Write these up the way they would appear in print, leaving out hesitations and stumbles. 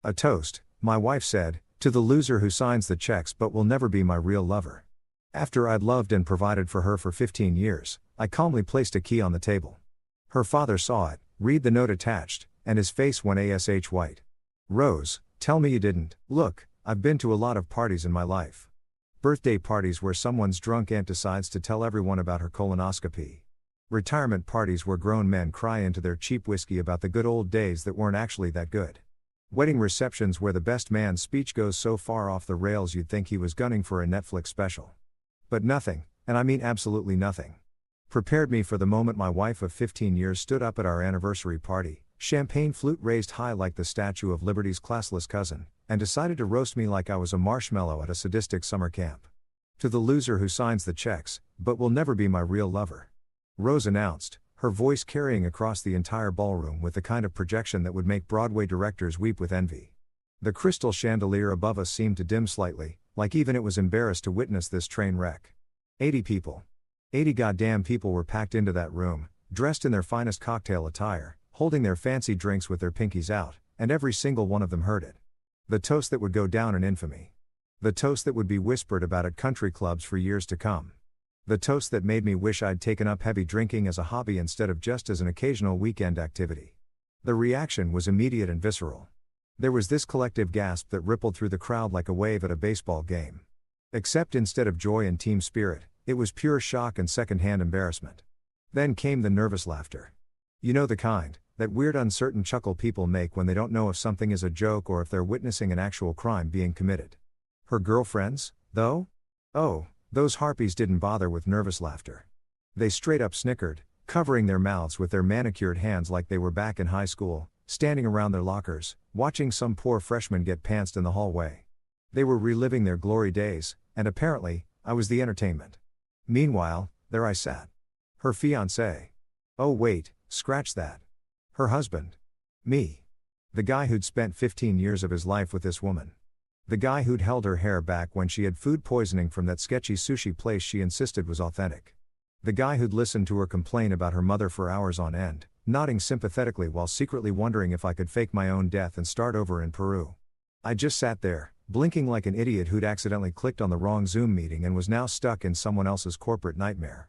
A toast, my wife said, to the loser who signs the checks but will never be my real lover. After I'd loved and provided for her for 15 years, I calmly placed a key on the table. Her father saw it, read the note attached, and his face went ash white. Rose, tell me you didn't. Look, I've been to a lot of parties in my life. Birthday parties where someone's drunk aunt decides to tell everyone about her colonoscopy. Retirement parties where grown men cry into their cheap whiskey about the good old days that weren't actually that good. Wedding receptions where the best man's speech goes so far off the rails you'd think he was gunning for a Netflix special. But nothing, and I mean absolutely nothing, prepared me for the moment my wife of 15 years stood up at our anniversary party, champagne flute raised high like the Statue of Liberty's classless cousin, and decided to roast me like I was a marshmallow at a sadistic summer camp. To the loser who signs the checks, but will never be my real lover, Rose announced, her voice carrying across the entire ballroom with the kind of projection that would make Broadway directors weep with envy. The crystal chandelier above us seemed to dim slightly, like even it was embarrassed to witness this train wreck. 80 people. 80 goddamn people were packed into that room, dressed in their finest cocktail attire, holding their fancy drinks with their pinkies out, and every single one of them heard it. The toast that would go down in infamy. The toast that would be whispered about at country clubs for years to come. The toast that made me wish I'd taken up heavy drinking as a hobby instead of just as an occasional weekend activity. The reaction was immediate and visceral. There was this collective gasp that rippled through the crowd like a wave at a baseball game. Except instead of joy and team spirit, it was pure shock and second-hand embarrassment. Then came the nervous laughter. You know the kind, that weird uncertain chuckle people make when they don't know if something is a joke or if they're witnessing an actual crime being committed. Her girlfriends, though? Oh, those harpies didn't bother with nervous laughter. They straight up snickered, covering their mouths with their manicured hands like they were back in high school, standing around their lockers, watching some poor freshman get pantsed in the hallway. They were reliving their glory days, and apparently, I was the entertainment. Meanwhile, there I sat. Her fiancé. Oh wait, scratch that. Her husband. Me. The guy who'd spent 15 years of his life with this woman. The guy who'd held her hair back when she had food poisoning from that sketchy sushi place she insisted was authentic. The guy who'd listened to her complain about her mother for hours on end, nodding sympathetically while secretly wondering if I could fake my own death and start over in Peru. I just sat there, blinking like an idiot who'd accidentally clicked on the wrong Zoom meeting and was now stuck in someone else's corporate nightmare.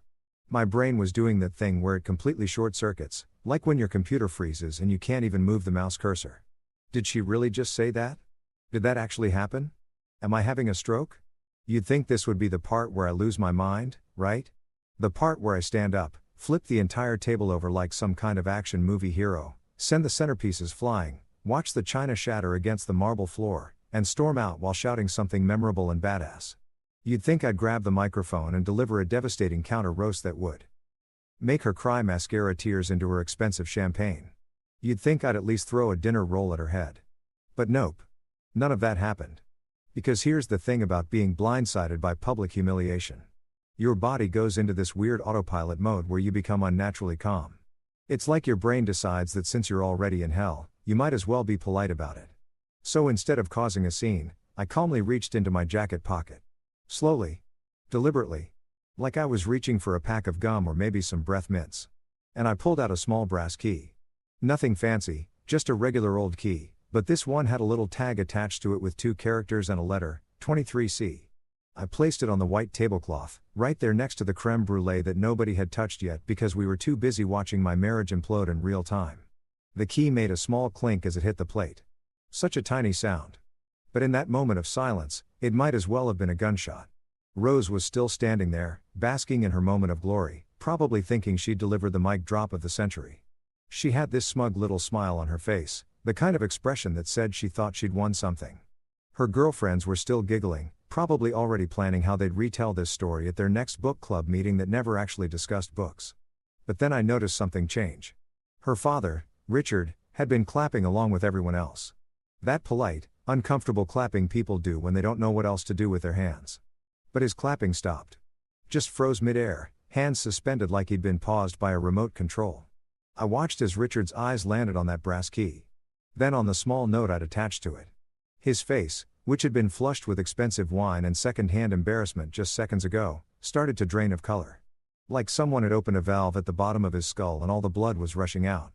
My brain was doing that thing where it completely short-circuits, like when your computer freezes and you can't even move the mouse cursor. Did she really just say that? Did that actually happen? Am I having a stroke? You'd think this would be the part where I lose my mind, right? The part where I stand up, flip the entire table over like some kind of action movie hero, send the centerpieces flying, watch the china shatter against the marble floor, and storm out while shouting something memorable and badass. You'd think I'd grab the microphone and deliver a devastating counter roast that would make her cry mascara tears into her expensive champagne. You'd think I'd at least throw a dinner roll at her head. But nope. None of that happened. Because here's the thing about being blindsided by public humiliation. Your body goes into this weird autopilot mode where you become unnaturally calm. It's like your brain decides that since you're already in hell, you might as well be polite about it. So instead of causing a scene, I calmly reached into my jacket pocket. Slowly. Deliberately. Like I was reaching for a pack of gum or maybe some breath mints. And I pulled out a small brass key. Nothing fancy, just a regular old key, but this one had a little tag attached to it with 2 characters and a letter, 23C. I placed it on the white tablecloth, right there next to the creme brulee that nobody had touched yet because we were too busy watching my marriage implode in real time. The key made a small clink as it hit the plate. Such a tiny sound. But in that moment of silence, it might as well have been a gunshot. Rose was still standing there, basking in her moment of glory, probably thinking she'd delivered the mic drop of the century. She had this smug little smile on her face, the kind of expression that said she thought she'd won something. Her girlfriends were still giggling, probably already planning how they'd retell this story at their next book club meeting that never actually discussed books. But then I noticed something change. Her father, Richard, had been clapping along with everyone else. That polite, uncomfortable clapping people do when they don't know what else to do with their hands. But his clapping stopped. Just froze mid-air, hands suspended like he'd been paused by a remote control. I watched as Richard's eyes landed on that brass key. Then on the small note I'd attached to it. His face, which had been flushed with expensive wine and second-hand embarrassment just seconds ago, started to drain of color. Like someone had opened a valve at the bottom of his skull and all the blood was rushing out.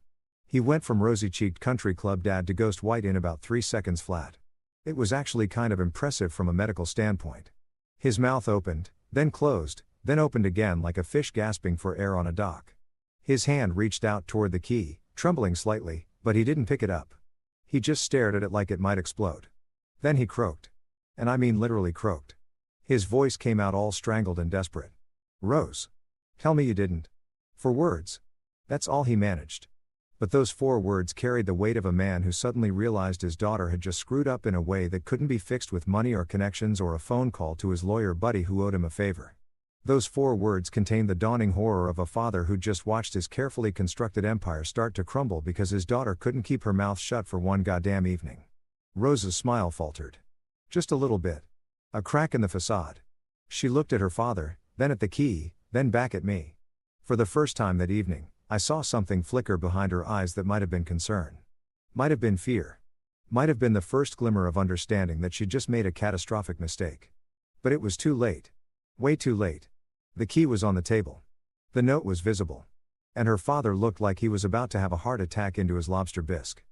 He went from rosy-cheeked country club dad to ghost white in about 3 seconds flat. It was actually kind of impressive from a medical standpoint. His mouth opened, then closed, then opened again like a fish gasping for air on a dock. His hand reached out toward the key, trembling slightly, but he didn't pick it up. He just stared at it like it might explode. Then he croaked. And I mean literally croaked. His voice came out all strangled and desperate. "Rose. Tell me you didn't." 4 words. That's all he managed. But those 4 words carried the weight of a man who suddenly realized his daughter had just screwed up in a way that couldn't be fixed with money or connections or a phone call to his lawyer buddy who owed him a favor. Those 4 words contained the dawning horror of a father who'd just watched his carefully constructed empire start to crumble because his daughter couldn't keep her mouth shut for one goddamn evening. Rose's smile faltered. Just a little bit. A crack in the facade. She looked at her father, then at the key, then back at me. For the first time that evening, I saw something flicker behind her eyes that might have been concern. Might have been fear. Might have been the first glimmer of understanding that she'd just made a catastrophic mistake. But it was too late. Way too late. The key was on the table. The note was visible. And her father looked like he was about to have a heart attack into his lobster bisque.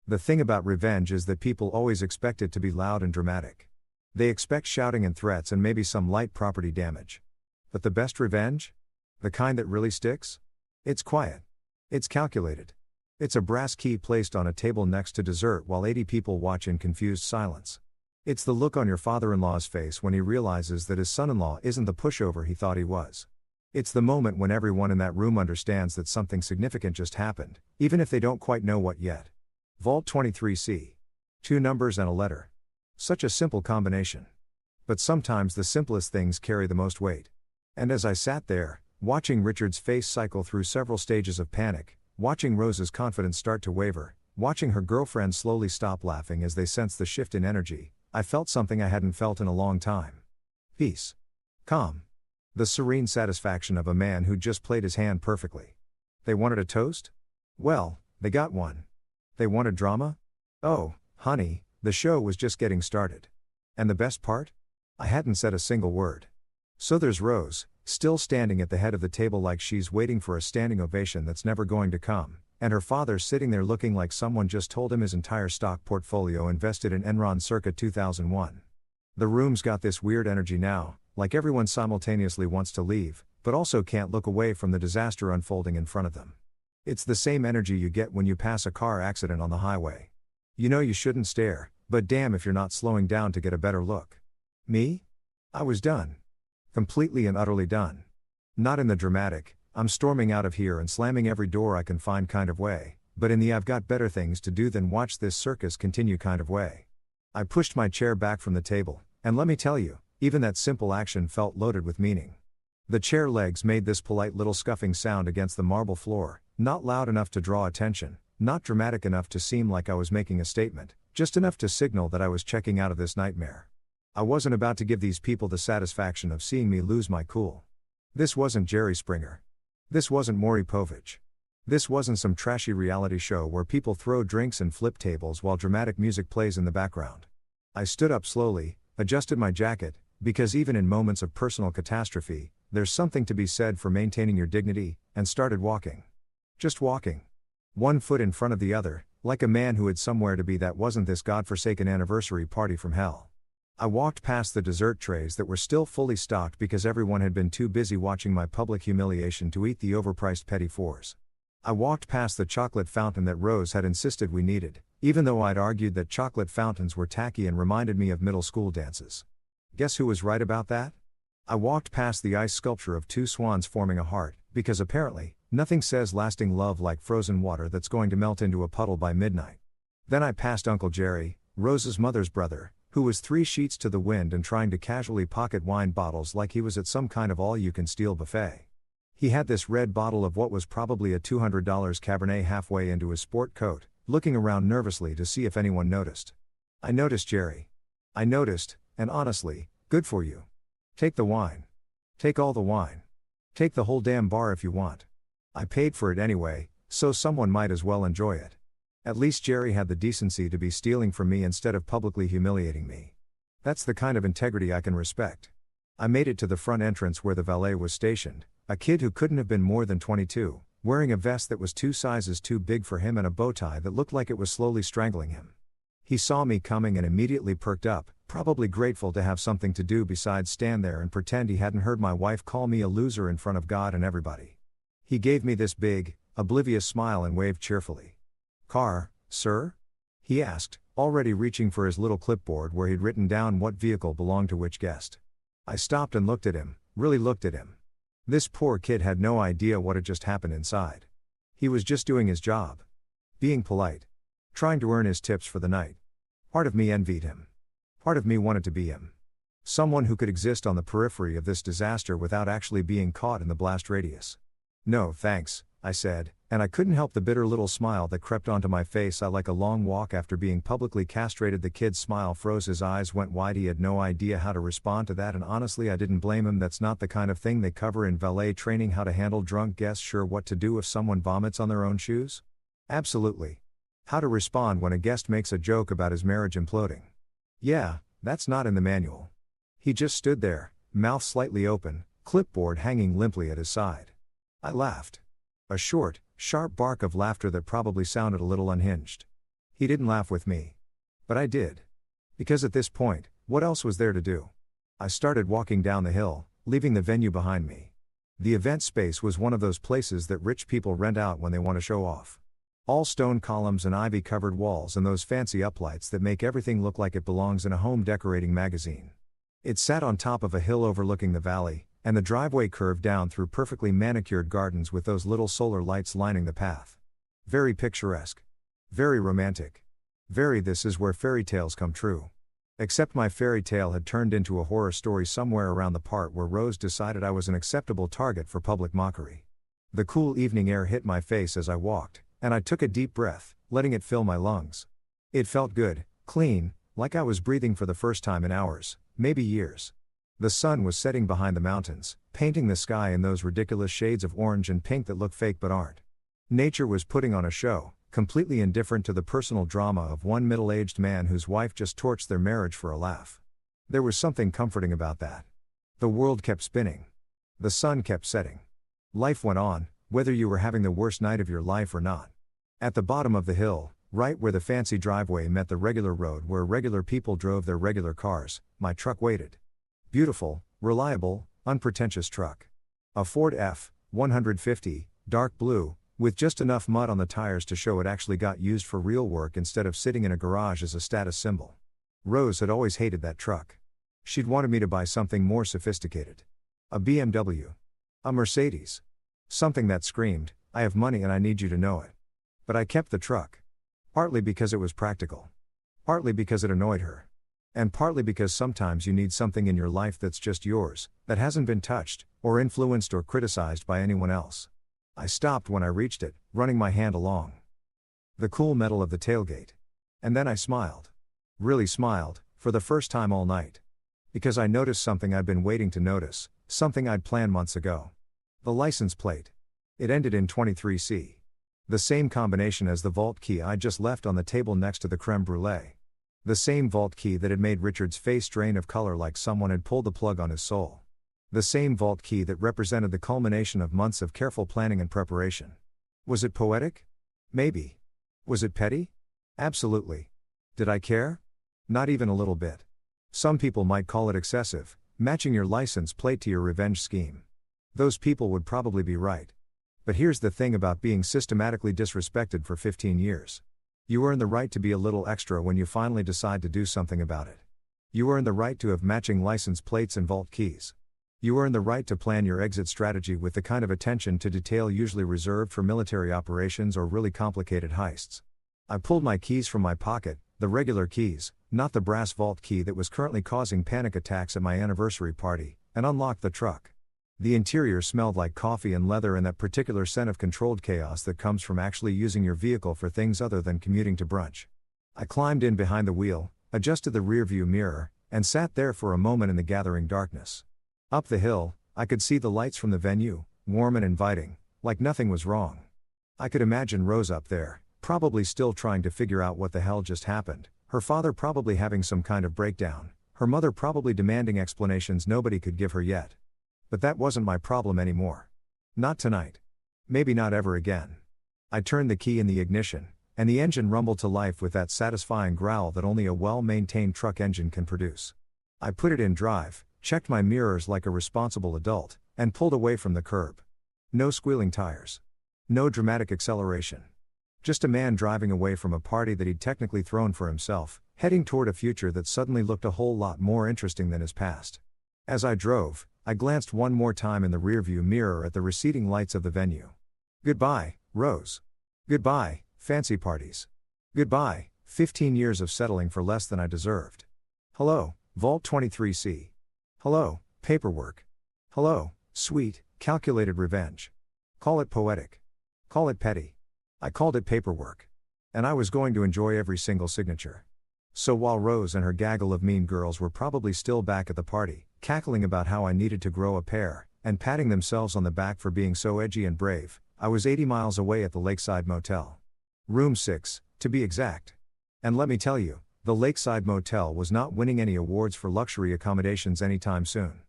The thing about revenge is that people always expect it to be loud and dramatic. They expect shouting and threats and maybe some light property damage. But the best revenge? The kind that really sticks? It's quiet. It's calculated. It's a brass key placed on a table next to dessert while 80 people watch in confused silence. It's the look on your father-in-law's face when he realizes that his son-in-law isn't the pushover he thought he was. It's the moment when everyone in that room understands that something significant just happened, even if they don't quite know what yet. Vault 23C. 2 numbers and a letter. Such a simple combination. But sometimes the simplest things carry the most weight. And as I sat there, watching Richard's face cycle through several stages of panic, watching Rose's confidence start to waver, watching her girlfriend slowly stop laughing as they sensed the shift in energy, I felt something I hadn't felt in a long time. Peace. Calm. The serene satisfaction of a man who'd just played his hand perfectly. They wanted a toast? Well, they got one. They wanted drama? Oh, honey, the show was just getting started. And the best part? I hadn't said a single word. So there's Rose, still standing at the head of the table like she's waiting for a standing ovation that's never going to come, and her father sitting there looking like someone just told him his entire stock portfolio invested in Enron circa 2001. The room's got this weird energy now, like everyone simultaneously wants to leave, but also can't look away from the disaster unfolding in front of them. It's the same energy you get when you pass a car accident on the highway. You know you shouldn't stare, but damn if you're not slowing down to get a better look. Me? I was done. Completely and utterly done. Not in the dramatic, I'm storming out of here and slamming every door I can find kind of way, but in the I've got better things to do than watch this circus continue kind of way. I pushed my chair back from the table, and let me tell you, even that simple action felt loaded with meaning. The chair legs made this polite little scuffing sound against the marble floor, not loud enough to draw attention, not dramatic enough to seem like I was making a statement, just enough to signal that I was checking out of this nightmare. I wasn't about to give these people the satisfaction of seeing me lose my cool. This wasn't Jerry Springer. This wasn't Maury Povich. This wasn't some trashy reality show where people throw drinks and flip tables while dramatic music plays in the background. I stood up slowly, adjusted my jacket, because even in moments of personal catastrophe, there's something to be said for maintaining your dignity, and started walking. Just walking. One foot in front of the other, like a man who had somewhere to be that wasn't this godforsaken anniversary party from hell. I walked past the dessert trays that were still fully stocked because everyone had been too busy watching my public humiliation to eat the overpriced petit fours. I walked past the chocolate fountain that Rose had insisted we needed, even though I'd argued that chocolate fountains were tacky and reminded me of middle school dances. Guess who was right about that? I walked past the ice sculpture of 2 swans forming a heart, because apparently, nothing says lasting love like frozen water that's going to melt into a puddle by midnight. Then I passed Uncle Jerry, Rose's mother's brother, who was 3 sheets to the wind and trying to casually pocket wine bottles like he was at some kind of all-you-can-steal buffet. He had this red bottle of what was probably a $200 Cabernet halfway into his sport coat, looking around nervously to see if anyone noticed. I noticed Jerry. I noticed, and honestly, good for you. Take the wine. Take all the wine. Take the whole damn bar if you want. I paid for it anyway, so someone might as well enjoy it. At least Jerry had the decency to be stealing from me instead of publicly humiliating me. That's the kind of integrity I can respect. I made it to the front entrance where the valet was stationed, a kid who couldn't have been more than 22, wearing a vest that was 2 sizes too big for him and a bow tie that looked like it was slowly strangling him. He saw me coming and immediately perked up, probably grateful to have something to do besides stand there and pretend he hadn't heard my wife call me a loser in front of God and everybody. He gave me this big, oblivious smile and waved cheerfully. "Car, sir?" he asked, already reaching for his little clipboard where he'd written down what vehicle belonged to which guest. I stopped and looked at him, really looked at him. This poor kid had no idea what had just happened inside. He was just doing his job. Being polite. Trying to earn his tips for the night. Part of me envied him. Part of me wanted to be him. Someone who could exist on the periphery of this disaster without actually being caught in the blast radius. "No, thanks," I said, and I couldn't help the bitter little smile that crept onto my face. I like a long walk after being publicly castrated. The kid's smile froze, his eyes went wide. He had no idea how to respond to that, and honestly I didn't blame him. That's not the kind of thing they cover in valet training, how to handle drunk guests. Sure, what to do if someone vomits on their own shoes? Absolutely. How to respond when a guest makes a joke about his marriage imploding. Yeah, that's not in the manual. He just stood there, mouth slightly open, clipboard hanging limply at his side. I laughed. A short, sharp bark of laughter that probably sounded a little unhinged. He didn't laugh with me. But I did. Because at this point, what else was there to do? I started walking down the hill, leaving the venue behind me. The event space was one of those places that rich people rent out when they want to show off. All stone columns and ivy-covered walls and those fancy uplights that make everything look like it belongs in a home decorating magazine. It sat on top of a hill overlooking the valley, and the driveway curved down through perfectly manicured gardens with those little solar lights lining the path. Very picturesque. Very romantic. Very this is where fairy tales come true. Except my fairy tale had turned into a horror story somewhere around the part where Rose decided I was an acceptable target for public mockery. The cool evening air hit my face as I walked, and I took a deep breath, letting it fill my lungs. It felt good, clean, like I was breathing for the first time in hours, maybe years. The sun was setting behind the mountains, painting the sky in those ridiculous shades of orange and pink that look fake but aren't. Nature was putting on a show, completely indifferent to the personal drama of one middle-aged man whose wife just torched their marriage for a laugh. There was something comforting about that. The world kept spinning. The sun kept setting. Life went on, whether you were having the worst night of your life or not. At the bottom of the hill, right where the fancy driveway met the regular road where regular people drove their regular cars, my truck waited. Beautiful, reliable, unpretentious truck. A Ford F-150, dark blue, with just enough mud on the tires to show it actually got used for real work instead of sitting in a garage as a status symbol. Rose had always hated that truck. She'd wanted me to buy something more sophisticated. A BMW. A Mercedes. Something that screamed, "I have money and I need you to know it." But I kept the truck. Partly because it was practical. Partly because it annoyed her. And partly because sometimes you need something in your life that's just yours, that hasn't been touched, or influenced or criticized by anyone else. I stopped when I reached it, running my hand along the cool metal of the tailgate. And then I smiled. Really smiled, for the first time all night. Because I noticed something I'd been waiting to notice, something I'd planned months ago. The license plate. It ended in 23C. The same combination as the vault key I'd just left on the table next to the creme brulee. The same vault key that had made Richard's face drain of color like someone had pulled the plug on his soul. The same vault key that represented the culmination of months of careful planning and preparation. Was it poetic? Maybe. Was it petty? Absolutely. Did I care? Not even a little bit. Some people might call it excessive, matching your license plate to your revenge scheme. Those people would probably be right. But here's the thing about being systematically disrespected for 15 years. You earn the right to be a little extra when you finally decide to do something about it. You earn the right to have matching license plates and vault keys. You earn the right to plan your exit strategy with the kind of attention to detail usually reserved for military operations or really complicated heists. I pulled my keys from my pocket, the regular keys, not the brass vault key that was currently causing panic attacks at my anniversary party, and unlocked the truck. The interior smelled like coffee and leather and that particular scent of controlled chaos that comes from actually using your vehicle for things other than commuting to brunch. I climbed in behind the wheel, adjusted the rearview mirror, and sat there for a moment in the gathering darkness. Up the hill, I could see the lights from the venue, warm and inviting, like nothing was wrong. I could imagine Rose up there, probably still trying to figure out what the hell just happened, her father probably having some kind of breakdown, her mother probably demanding explanations nobody could give her yet. But that wasn't my problem anymore. Not tonight. Maybe not ever again. I turned the key in the ignition, and the engine rumbled to life with that satisfying growl that only a well-maintained truck engine can produce. I put it in drive, checked my mirrors like a responsible adult, and pulled away from the curb. No squealing tires. No dramatic acceleration. Just a man driving away from a party that he'd technically thrown for himself, heading toward a future that suddenly looked a whole lot more interesting than his past. As I drove, I glanced one more time in the rearview mirror at the receding lights of the venue. Goodbye, Rose. Goodbye, fancy parties. Goodbye, 15 years of settling for less than I deserved. Hello, Vault 23C. Hello, paperwork. Hello, sweet, calculated revenge. Call it poetic. Call it petty. I called it paperwork. And I was going to enjoy every single signature. So while Rose and her gaggle of mean girls were probably still back at the party, cackling about how I needed to grow a pair, and patting themselves on the back for being so edgy and brave, I was 80 miles away at the Lakeside Motel. Room 6, to be exact. And let me tell you, the Lakeside Motel was not winning any awards for luxury accommodations anytime soon.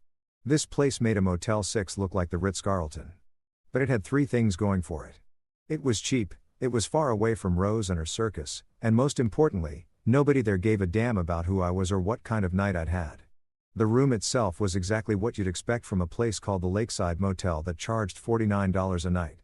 This place made a Motel 6 look like the Ritz-Carlton. But it had three things going for it. It was cheap, it was far away from Rose and her circus, and most importantly, nobody there gave a damn about who I was or what kind of night I'd had. The room itself was exactly what you'd expect from a place called the Lakeside Motel that charged $49 a night.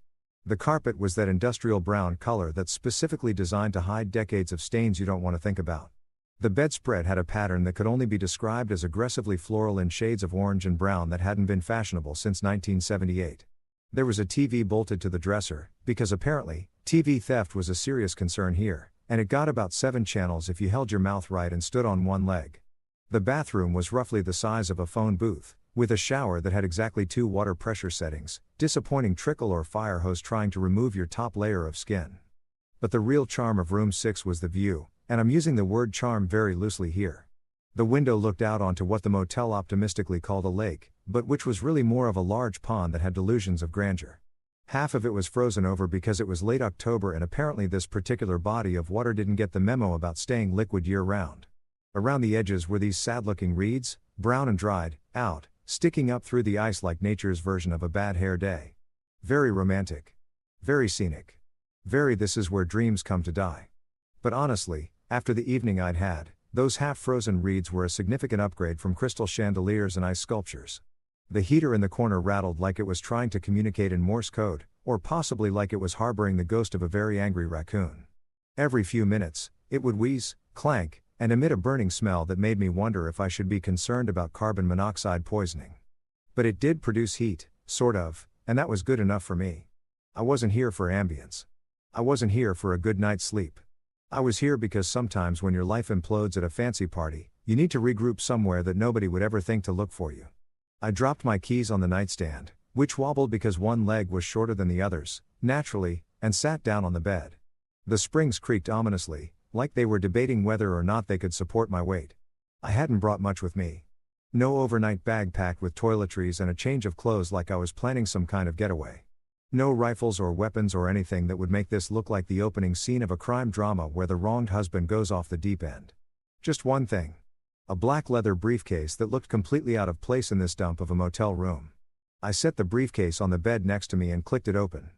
The carpet was that industrial brown color that's specifically designed to hide decades of stains you don't want to think about. The bedspread had a pattern that could only be described as aggressively floral in shades of orange and brown that hadn't been fashionable since 1978. There was a TV bolted to the dresser, because apparently, TV theft was a serious concern here, and it got about 7 channels if you held your mouth right and stood on one leg. The bathroom was roughly the size of a phone booth, with a shower that had exactly 2 water pressure settings, disappointing trickle or fire hose trying to remove your top layer of skin. But the real charm of room 6 was the view, and I'm using the word charm very loosely here. The window looked out onto what the motel optimistically called a lake, but which was really more of a large pond that had delusions of grandeur. Half of it was frozen over because it was late October and apparently this particular body of water didn't get the memo about staying liquid year-round. Around the edges were these sad-looking reeds, brown and dried, out, sticking up through the ice like nature's version of a bad hair day. Very romantic. Very scenic. Very this is where dreams come to die. But honestly, after the evening I'd had, those half-frozen reeds were a significant upgrade from crystal chandeliers and ice sculptures. The heater in the corner rattled like it was trying to communicate in Morse code, or possibly like it was harboring the ghost of a very angry raccoon. Every few minutes, it would wheeze, clank, and emit a burning smell that made me wonder if I should be concerned about carbon monoxide poisoning. But it did produce heat, sort of, and that was good enough for me. I wasn't here for ambience. I wasn't here for a good night's sleep. I was here because sometimes when your life implodes at a fancy party, you need to regroup somewhere that nobody would ever think to look for you. I dropped my keys on the nightstand, which wobbled because one leg was shorter than the others, naturally, and sat down on the bed. The springs creaked ominously, like they were debating whether or not they could support my weight. I hadn't brought much with me. No overnight bag packed with toiletries and a change of clothes like I was planning some kind of getaway. No rifles or weapons or anything that would make this look like the opening scene of a crime drama where the wronged husband goes off the deep end. Just one thing. A black leather briefcase that looked completely out of place in this dump of a motel room. I set the briefcase on the bed next to me and clicked it open.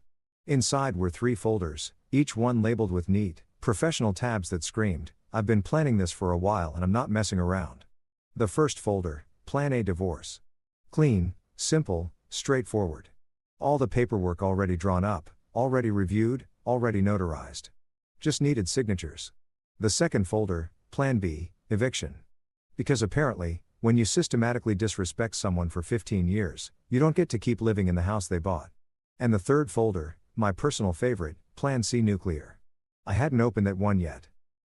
Inside were 3 folders, each one labeled with neat, professional tabs that screamed, "I've been planning this for a while and I'm not messing around." The first folder, Plan A Divorce. Clean, simple, straightforward. All the paperwork already drawn up, already reviewed, already notarized. Just needed signatures. The second folder, Plan B, Eviction. Because apparently, when you systematically disrespect someone for 15 years, you don't get to keep living in the house they bought. And the third folder, my personal favorite, Plan C Nuclear. I hadn't opened that one yet.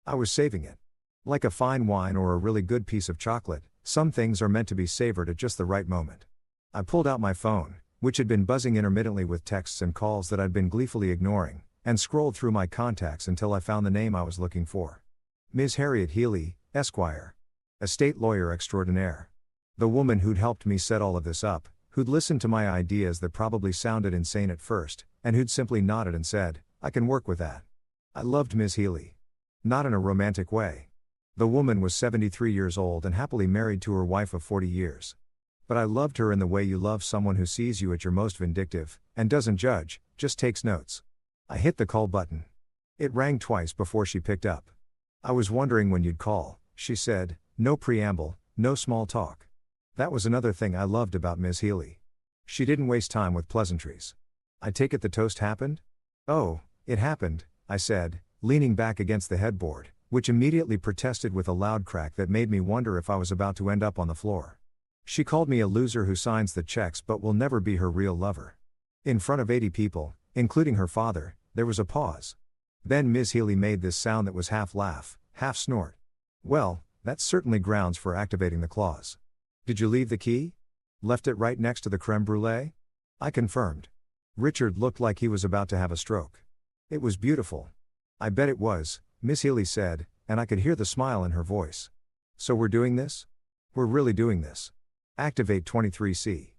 I was saving it. Like a fine wine or a really good piece of chocolate, some things are meant to be savored at just the right moment. I pulled out my phone, which had been buzzing intermittently with texts and calls that I'd been gleefully ignoring, and scrolled through my contacts until I found the name I was looking for. Ms. Harriet Healy, Esquire. Estate lawyer extraordinaire. The woman who'd helped me set all of this up, who'd listened to my ideas that probably sounded insane at first, and who'd simply nodded and said, "I can work with that." I loved Ms. Healy. Not in a romantic way. The woman was 73 years old and happily married to her wife of 40 years. But I loved her in the way you love someone who sees you at your most vindictive, and doesn't judge, just takes notes. I hit the call button. It rang twice before she picked up. I was wondering when you'd call, she said, no preamble, no small talk. That was another thing I loved about Ms. Healy. She didn't waste time with pleasantries. I take it the toast happened? Oh, it happened, I said, leaning back against the headboard, which immediately protested with a loud crack that made me wonder if I was about to end up on the floor. She called me a loser who signs the checks but will never be her real lover. In front of 80 people, including her father, there was a pause. Then Ms. Healy made this sound that was half laugh, half snort. Well, that's certainly grounds for activating the clause. Did you leave the key? Left it right next to the creme brulee? I confirmed. Richard looked like he was about to have a stroke. It was beautiful. I bet it was, Ms. Healy said, and I could hear the smile in her voice. So we're doing this? We're really doing this. Activate 23C.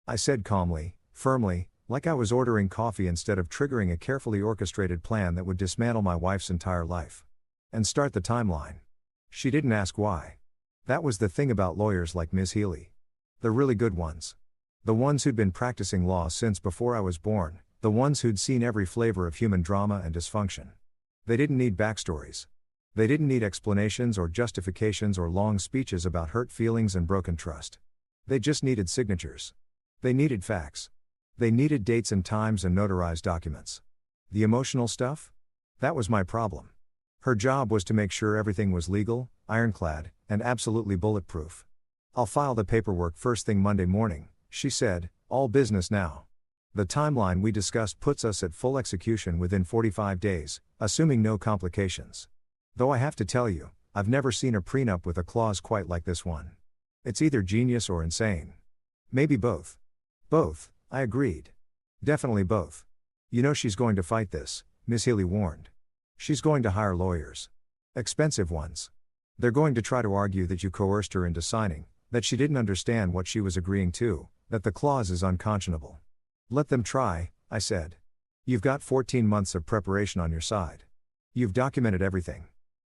I said calmly, firmly, like I was ordering coffee instead of triggering a carefully orchestrated plan that would dismantle my wife's entire life. And start the timeline. She didn't ask why. That was the thing about lawyers like Ms. Healy. The really good ones. The ones who'd been practicing law since before I was born, the ones who'd seen every flavor of human drama and dysfunction. They didn't need backstories. They didn't need explanations or justifications or long speeches about hurt feelings and broken trust. They just needed signatures. They needed facts. They needed dates and times and notarized documents. The emotional stuff? That was my problem. Her job was to make sure everything was legal, ironclad, and absolutely bulletproof. I'll file the paperwork first thing Monday morning, she said, all business now. The timeline we discussed puts us at full execution within 45 days, assuming no complications. Though I have to tell you, I've never seen a prenup with a clause quite like this one. It's either genius or insane. Maybe both. Both, I agreed. Definitely both. You know she's going to fight this, Ms. Healy warned. She's going to hire lawyers. Expensive ones. They're going to try to argue that you coerced her into signing, that she didn't understand what she was agreeing to, that the clause is unconscionable. Let them try, I said. You've got 14 months of preparation on your side. You've documented everything.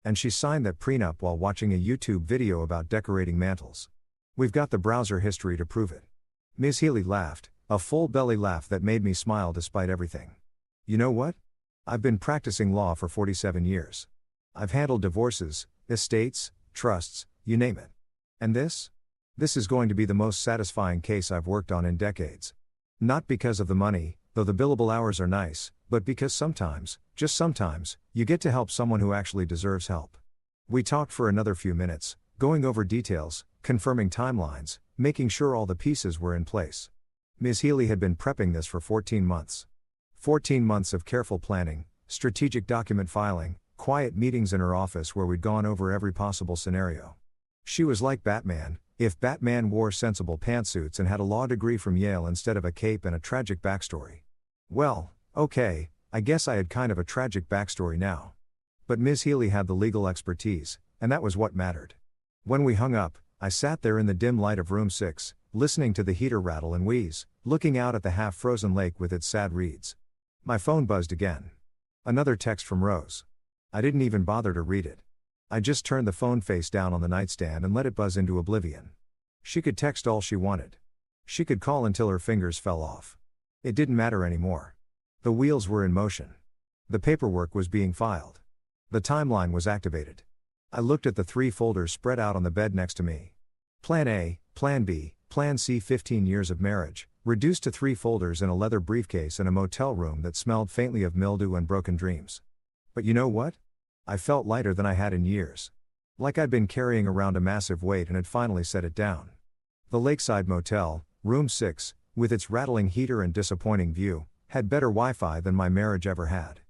And she signed that prenup while watching a YouTube video about decorating mantles. We've got the browser history to prove it. Ms. Healy laughed, a full belly laugh that made me smile despite everything. You know what? I've been practicing law for 47 years. I've handled divorces, estates, trusts, you name it. And this? This is going to be the most satisfying case I've worked on in decades. Not because of the money, though the billable hours are nice, but because sometimes, just sometimes, you get to help someone who actually deserves help. We talked for another few minutes, going over details, confirming timelines, making sure all the pieces were in place. Ms. Healy had been prepping this for 14 months. 14 months of careful planning, strategic document filing, quiet meetings in her office where we'd gone over every possible scenario. She was like Batman, if Batman wore sensible pantsuits and had a law degree from Yale instead of a cape and a tragic backstory. Well, okay, I guess I had kind of a tragic backstory now. But Ms. Healy had the legal expertise, and that was what mattered. When we hung up, I sat there in the dim light of room 6, listening to the heater rattle and wheeze, looking out at the half-frozen lake with its sad reeds. My phone buzzed again. Another text from Rose. I didn't even bother to read it. I just turned the phone face down on the nightstand and let it buzz into oblivion. She could text all she wanted. She could call until her fingers fell off. It didn't matter anymore. The wheels were in motion. The paperwork was being filed. The timeline was activated. I looked at the 3 folders spread out on the bed next to me. Plan A, Plan B, Plan C. 15 years of marriage, reduced to 3 folders in a leather briefcase in a motel room that smelled faintly of mildew and broken dreams. But you know what? I felt lighter than I had in years. Like I'd been carrying around a massive weight and had finally set it down. The Lakeside Motel, room 6, with its rattling heater and disappointing view, had better Wi-Fi than my marriage ever had.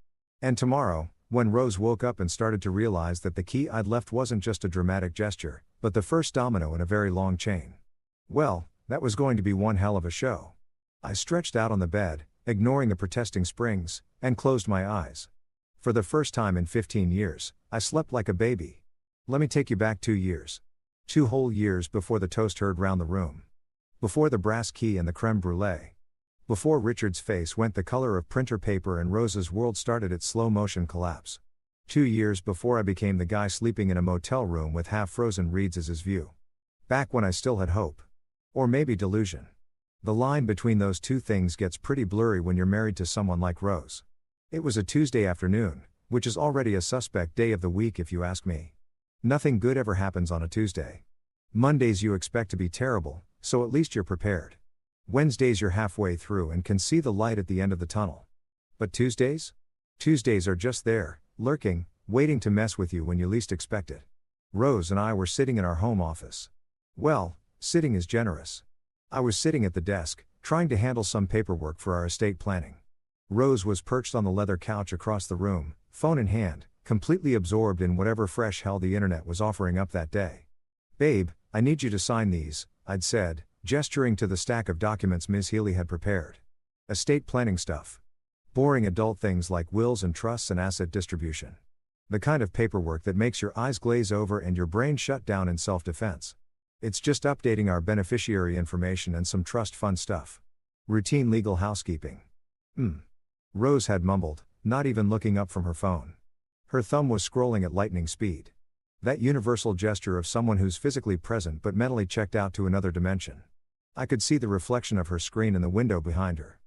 And tomorrow, when Rose woke up and started to realize that the key I'd left wasn't just a dramatic gesture, but the first domino in a very long chain. Well, that was going to be one hell of a show. I stretched out on the bed, ignoring the protesting springs, and closed my eyes. For the first time in 15 years, I slept like a baby. Let me take you back 2 years. 2 whole years before the toast heard round the room. Before the brass key and the creme brulee. Before Richard's face went the color of printer paper and Rose's world started its slow-motion collapse. 2 years before I became the guy sleeping in a motel room with half-frozen reeds as his view. Back when I still had hope. Or maybe delusion. The line between those two things gets pretty blurry when you're married to someone like Rose. It was a Tuesday afternoon, which is already a suspect day of the week if you ask me. Nothing good ever happens on a Tuesday. Mondays you expect to be terrible, so at least you're prepared. Wednesdays you're halfway through and can see the light at the end of the tunnel. But Tuesdays? Tuesdays are just there, lurking, waiting to mess with you when you least expect it. Rose and I were sitting in our home office. Well, sitting is generous. I was sitting at the desk, trying to handle some paperwork for our estate planning. Rose was perched on the leather couch across the room, phone in hand, completely absorbed in whatever fresh hell the internet was offering up that day. "Babe, I need you to sign these," I'd said, gesturing to the stack of documents Ms. Healy had prepared. Estate planning stuff. Boring adult things like wills and trusts and asset distribution. The kind of paperwork that makes your eyes glaze over and your brain shut down in self-defense. It's just updating our beneficiary information and some trust fund stuff. Routine legal housekeeping. Rose had mumbled, not even looking up from her phone. Her thumb was scrolling at lightning speed. That universal gesture of someone who's physically present but mentally checked out to another dimension. I could see the reflection of her screen in the window behind her.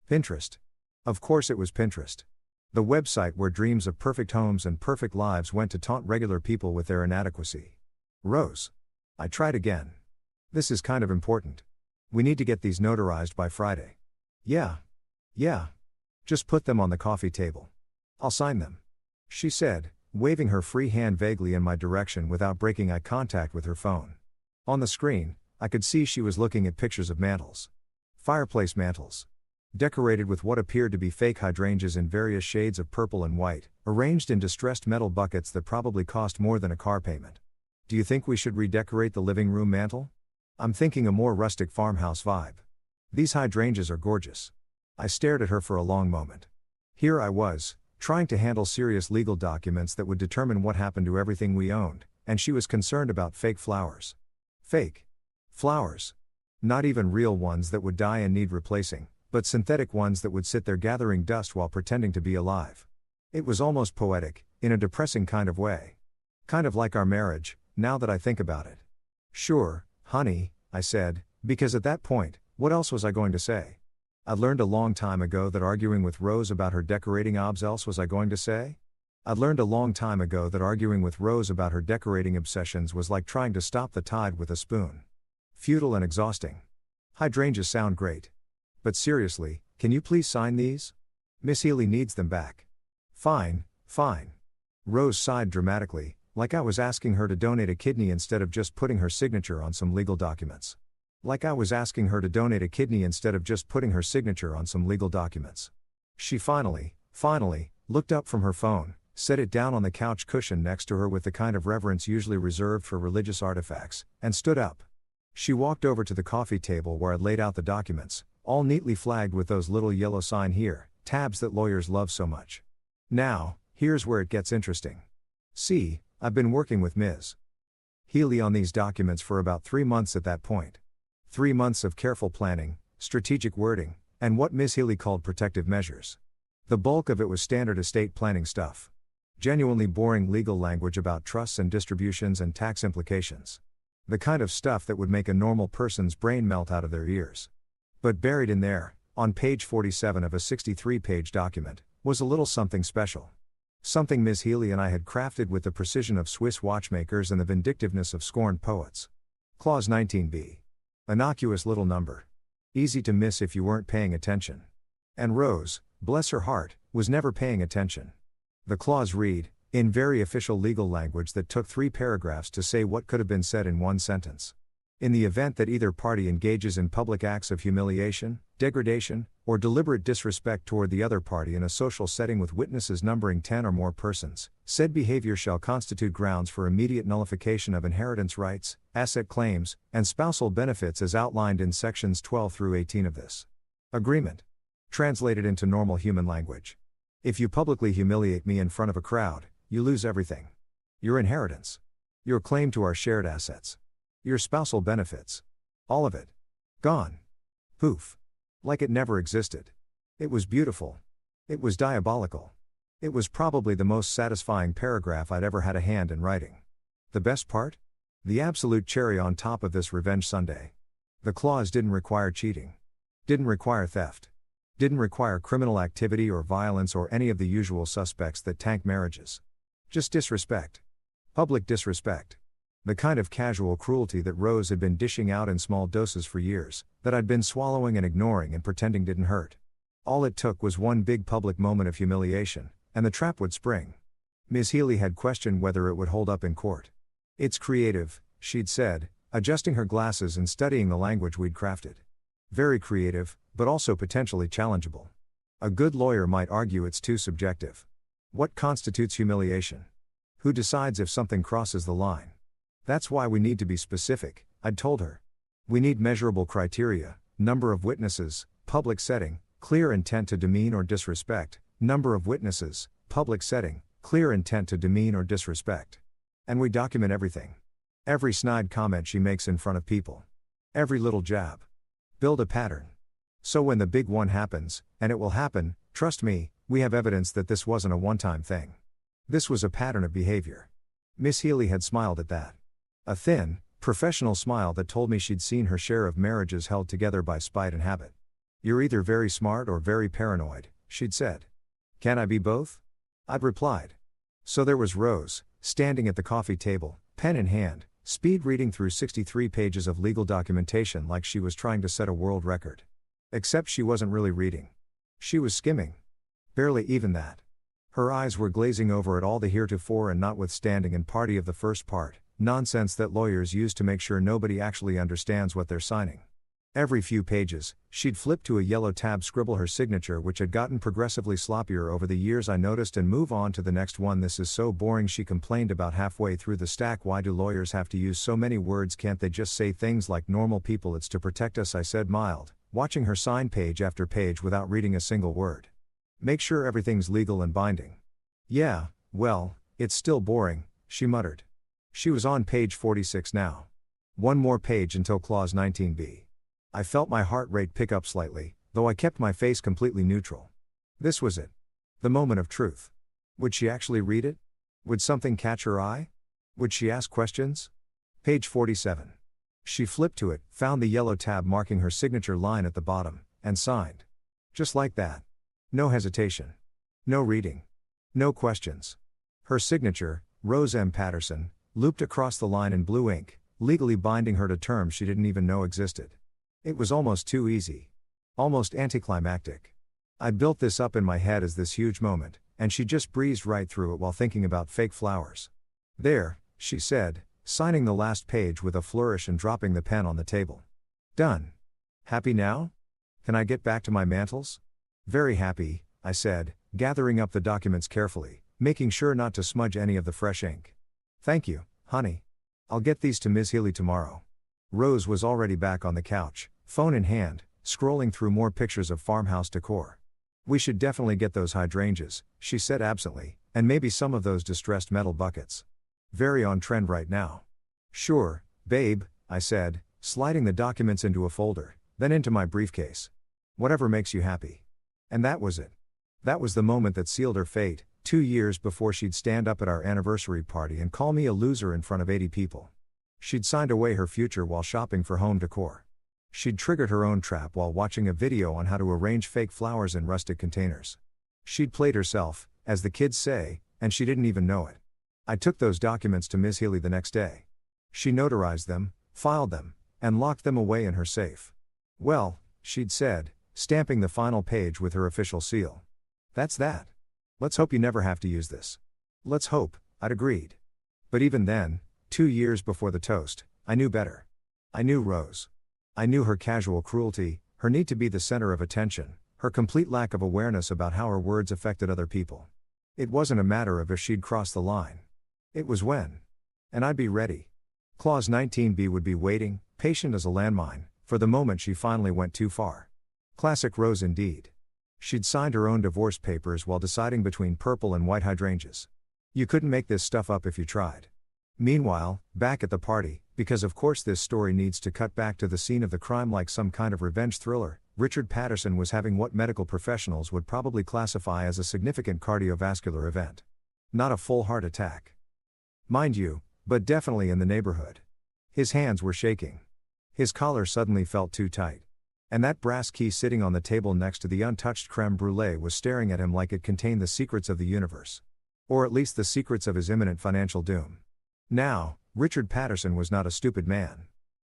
Pinterest. Of course it was Pinterest. The website where dreams of perfect homes and perfect lives went to taunt regular people with their inadequacy. Rose. I tried again. This is kind of important. We need to get these notarized by Friday. Yeah. Just put them on the coffee table. I'll sign them. She said, waving her free hand vaguely in my direction without breaking eye contact with her phone. On the screen, I could see she was looking at pictures of mantels. Fireplace mantels. Decorated with what appeared to be fake hydrangeas in various shades of purple and white, arranged in distressed metal buckets that probably cost more than a car payment. Do you think we should redecorate the living room mantel? I'm thinking a more rustic farmhouse vibe. These hydrangeas are gorgeous. I stared at her for a long moment. Here I was, trying to handle serious legal documents that would determine what happened to everything we owned, and she was concerned about fake flowers. Fake flowers. Not even real ones that would die and need replacing, but synthetic ones that would sit there gathering dust while pretending to be alive. It was almost poetic, in a depressing kind of way. Kind of like our marriage, now that I think about it. Sure, honey, I said, because at that point, what else was I going to say? I'd learned a long time ago that arguing with Rose about her decorating else was I going to say? I'd learned a long time ago that arguing with Rose about her decorating obsessions was like trying to stop the tide with a spoon. Futile and exhausting. Hydrangeas sound great. But seriously, can you please sign these? Miss Healy needs them back. Fine. Rose sighed dramatically, like I was asking her to donate a kidney instead of just putting her signature on some legal documents. She finally, looked up from her phone, set it down on the couch cushion next to her with the kind of reverence usually reserved for religious artifacts, and stood up. She walked over to the coffee table where I'd laid out the documents, all neatly flagged with those little yellow sign here, tabs that lawyers love so much. Now, here's where it gets interesting. See, I've been working with Ms. Healy on these documents for about 3 months at that point. 3 months of careful planning, strategic wording, and what Ms. Healy called protective measures. The bulk of it was standard estate planning stuff. Genuinely boring legal language about trusts and distributions and tax implications. The kind of stuff that would make a normal person's brain melt out of their ears. But buried in there, on page 47 of a 63-page document, was a little something special. Something Ms. Healy and I had crafted with the precision of Swiss watchmakers and the vindictiveness of scorned poets. Clause 19b. Innocuous little number. Easy to miss if you weren't paying attention. And Rose, bless her heart, was never paying attention. The clause read, in very official legal language that took 3 paragraphs to say what could have been said in 1 sentence. In the event that either party engages in public acts of humiliation, degradation, or deliberate disrespect toward the other party in a social setting with witnesses numbering 10 or more persons, said behavior shall constitute grounds for immediate nullification of inheritance rights, asset claims, and spousal benefits as outlined in sections 12 through 18 of this agreement. Translated into normal human language. If you publicly humiliate me in front of a crowd, you lose everything. Your inheritance. Your claim to our shared assets. Your spousal benefits. All of it. Gone. Poof. Like it never existed. It was beautiful. It was diabolical. It was probably the most satisfying paragraph I'd ever had a hand in writing. The best part? The absolute cherry on top of this revenge sundae. The clause didn't require cheating. Didn't require theft. Didn't require criminal activity or violence or any of the usual suspects that tank marriages. Just disrespect. Public disrespect. The kind of casual cruelty that Rose had been dishing out in small doses for years, that I'd been swallowing and ignoring and pretending didn't hurt. All it took was one big public moment of humiliation, and the trap would spring. Ms. Healy had questioned whether it would hold up in court. It's creative, she'd said, adjusting her glasses and studying the language we'd crafted. Very creative, but also potentially challengeable. A good lawyer might argue it's too subjective. What constitutes humiliation? Who decides if something crosses the line? That's why we need to be specific, I'd told her. We need measurable criteria: number of witnesses, public setting, clear intent to demean or disrespect, number of witnesses, public setting, clear intent to demean or disrespect. And we document everything. Every snide comment she makes in front of people. Every little jab. Build a pattern. So when the big one happens, and it will happen, trust me, we have evidence that this wasn't a one-time thing. This was a pattern of behavior. Miss Healy had smiled at that. A thin, professional smile that told me she'd seen her share of marriages held together by spite and habit. You're either very smart or very paranoid, she'd said. Can I be both? I'd replied. So there was Rose, standing at the coffee table, pen in hand, speed reading through 63 pages of legal documentation like she was trying to set a world record. Except she wasn't really reading. She was skimming. Barely even that. Her eyes were glazing over at all the heretofore and notwithstanding and party of the first part, nonsense that lawyers use to make sure nobody actually understands what they're signing. Every few pages, she'd flip to a yellow tab, scribble her signature, which had gotten progressively sloppier over the years, I noticed, and move on to the next one. This is so boring, she complained about halfway through the stack. Why do lawyers have to use so many words? Can't they just say things like normal people? It's to protect us, I said, mild, watching her sign page after page without reading a single word. Make sure everything's legal and binding. Yeah, well, it's still boring, she muttered. She was on page 46 now. One more page until clause 19b. I felt my heart rate pick up slightly, though I kept my face completely neutral. This was it. The moment of truth. Would she actually read it? Would something catch her eye? Would she ask questions? Page 47. She flipped to it, found the yellow tab marking her signature line at the bottom, and signed. Just like that. No hesitation. No reading. No questions. Her signature, Rose M. Patterson, looped across the line in blue ink, legally binding her to terms she didn't even know existed. It was almost too easy. Almost anticlimactic. I built this up in my head as this huge moment, and she just breezed right through it while thinking about fake flowers. There, she said, signing the last page with a flourish and dropping the pen on the table. Done. Happy now? Can I get back to my mantles? Very happy, I said, gathering up the documents carefully, making sure not to smudge any of the fresh ink. Thank you, honey. I'll get these to Ms. Healy tomorrow. Rose was already back on the couch, phone in hand, scrolling through more pictures of farmhouse decor. We should definitely get those hydrangeas, she said absently, and maybe some of those distressed metal buckets. Very on trend right now. Sure, babe, I said, sliding the documents into a folder, then into my briefcase. Whatever makes you happy. And that was it. That was the moment that sealed her fate, 2 years before she'd stand up at our anniversary party and call me a loser in front of 80 people. She'd signed away her future while shopping for home decor. She'd triggered her own trap while watching a video on how to arrange fake flowers in rustic containers. She'd played herself, as the kids say, and she didn't even know it. I took those documents to Ms. Healy the next day. She notarized them, filed them, and locked them away in her safe. Well, she'd said, stamping the final page with her official seal. That's that. Let's hope you never have to use this. Let's hope, I'd agreed. But even then, 2 years before the toast, I knew better. I knew Rose. I knew her casual cruelty, her need to be the center of attention, her complete lack of awareness about how her words affected other people. It wasn't a matter of if she'd crossed the line. It was when. And I'd be ready. Clause 19b would be waiting, patient as a landmine, for the moment she finally went too far. Classic Rose indeed. She'd signed her own divorce papers while deciding between purple and white hydrangeas. You couldn't make this stuff up if you tried. Meanwhile, back at the party, because of course this story needs to cut back to the scene of the crime like some kind of revenge thriller, Richard Patterson was having what medical professionals would probably classify as a significant cardiovascular event. Not a full heart attack. Mind you, but definitely in the neighborhood. His hands were shaking. His collar suddenly felt too tight. And that brass key sitting on the table next to the untouched creme brulee was staring at him like it contained the secrets of the universe. Or at least the secrets of his imminent financial doom. Now, Richard Patterson was not a stupid man.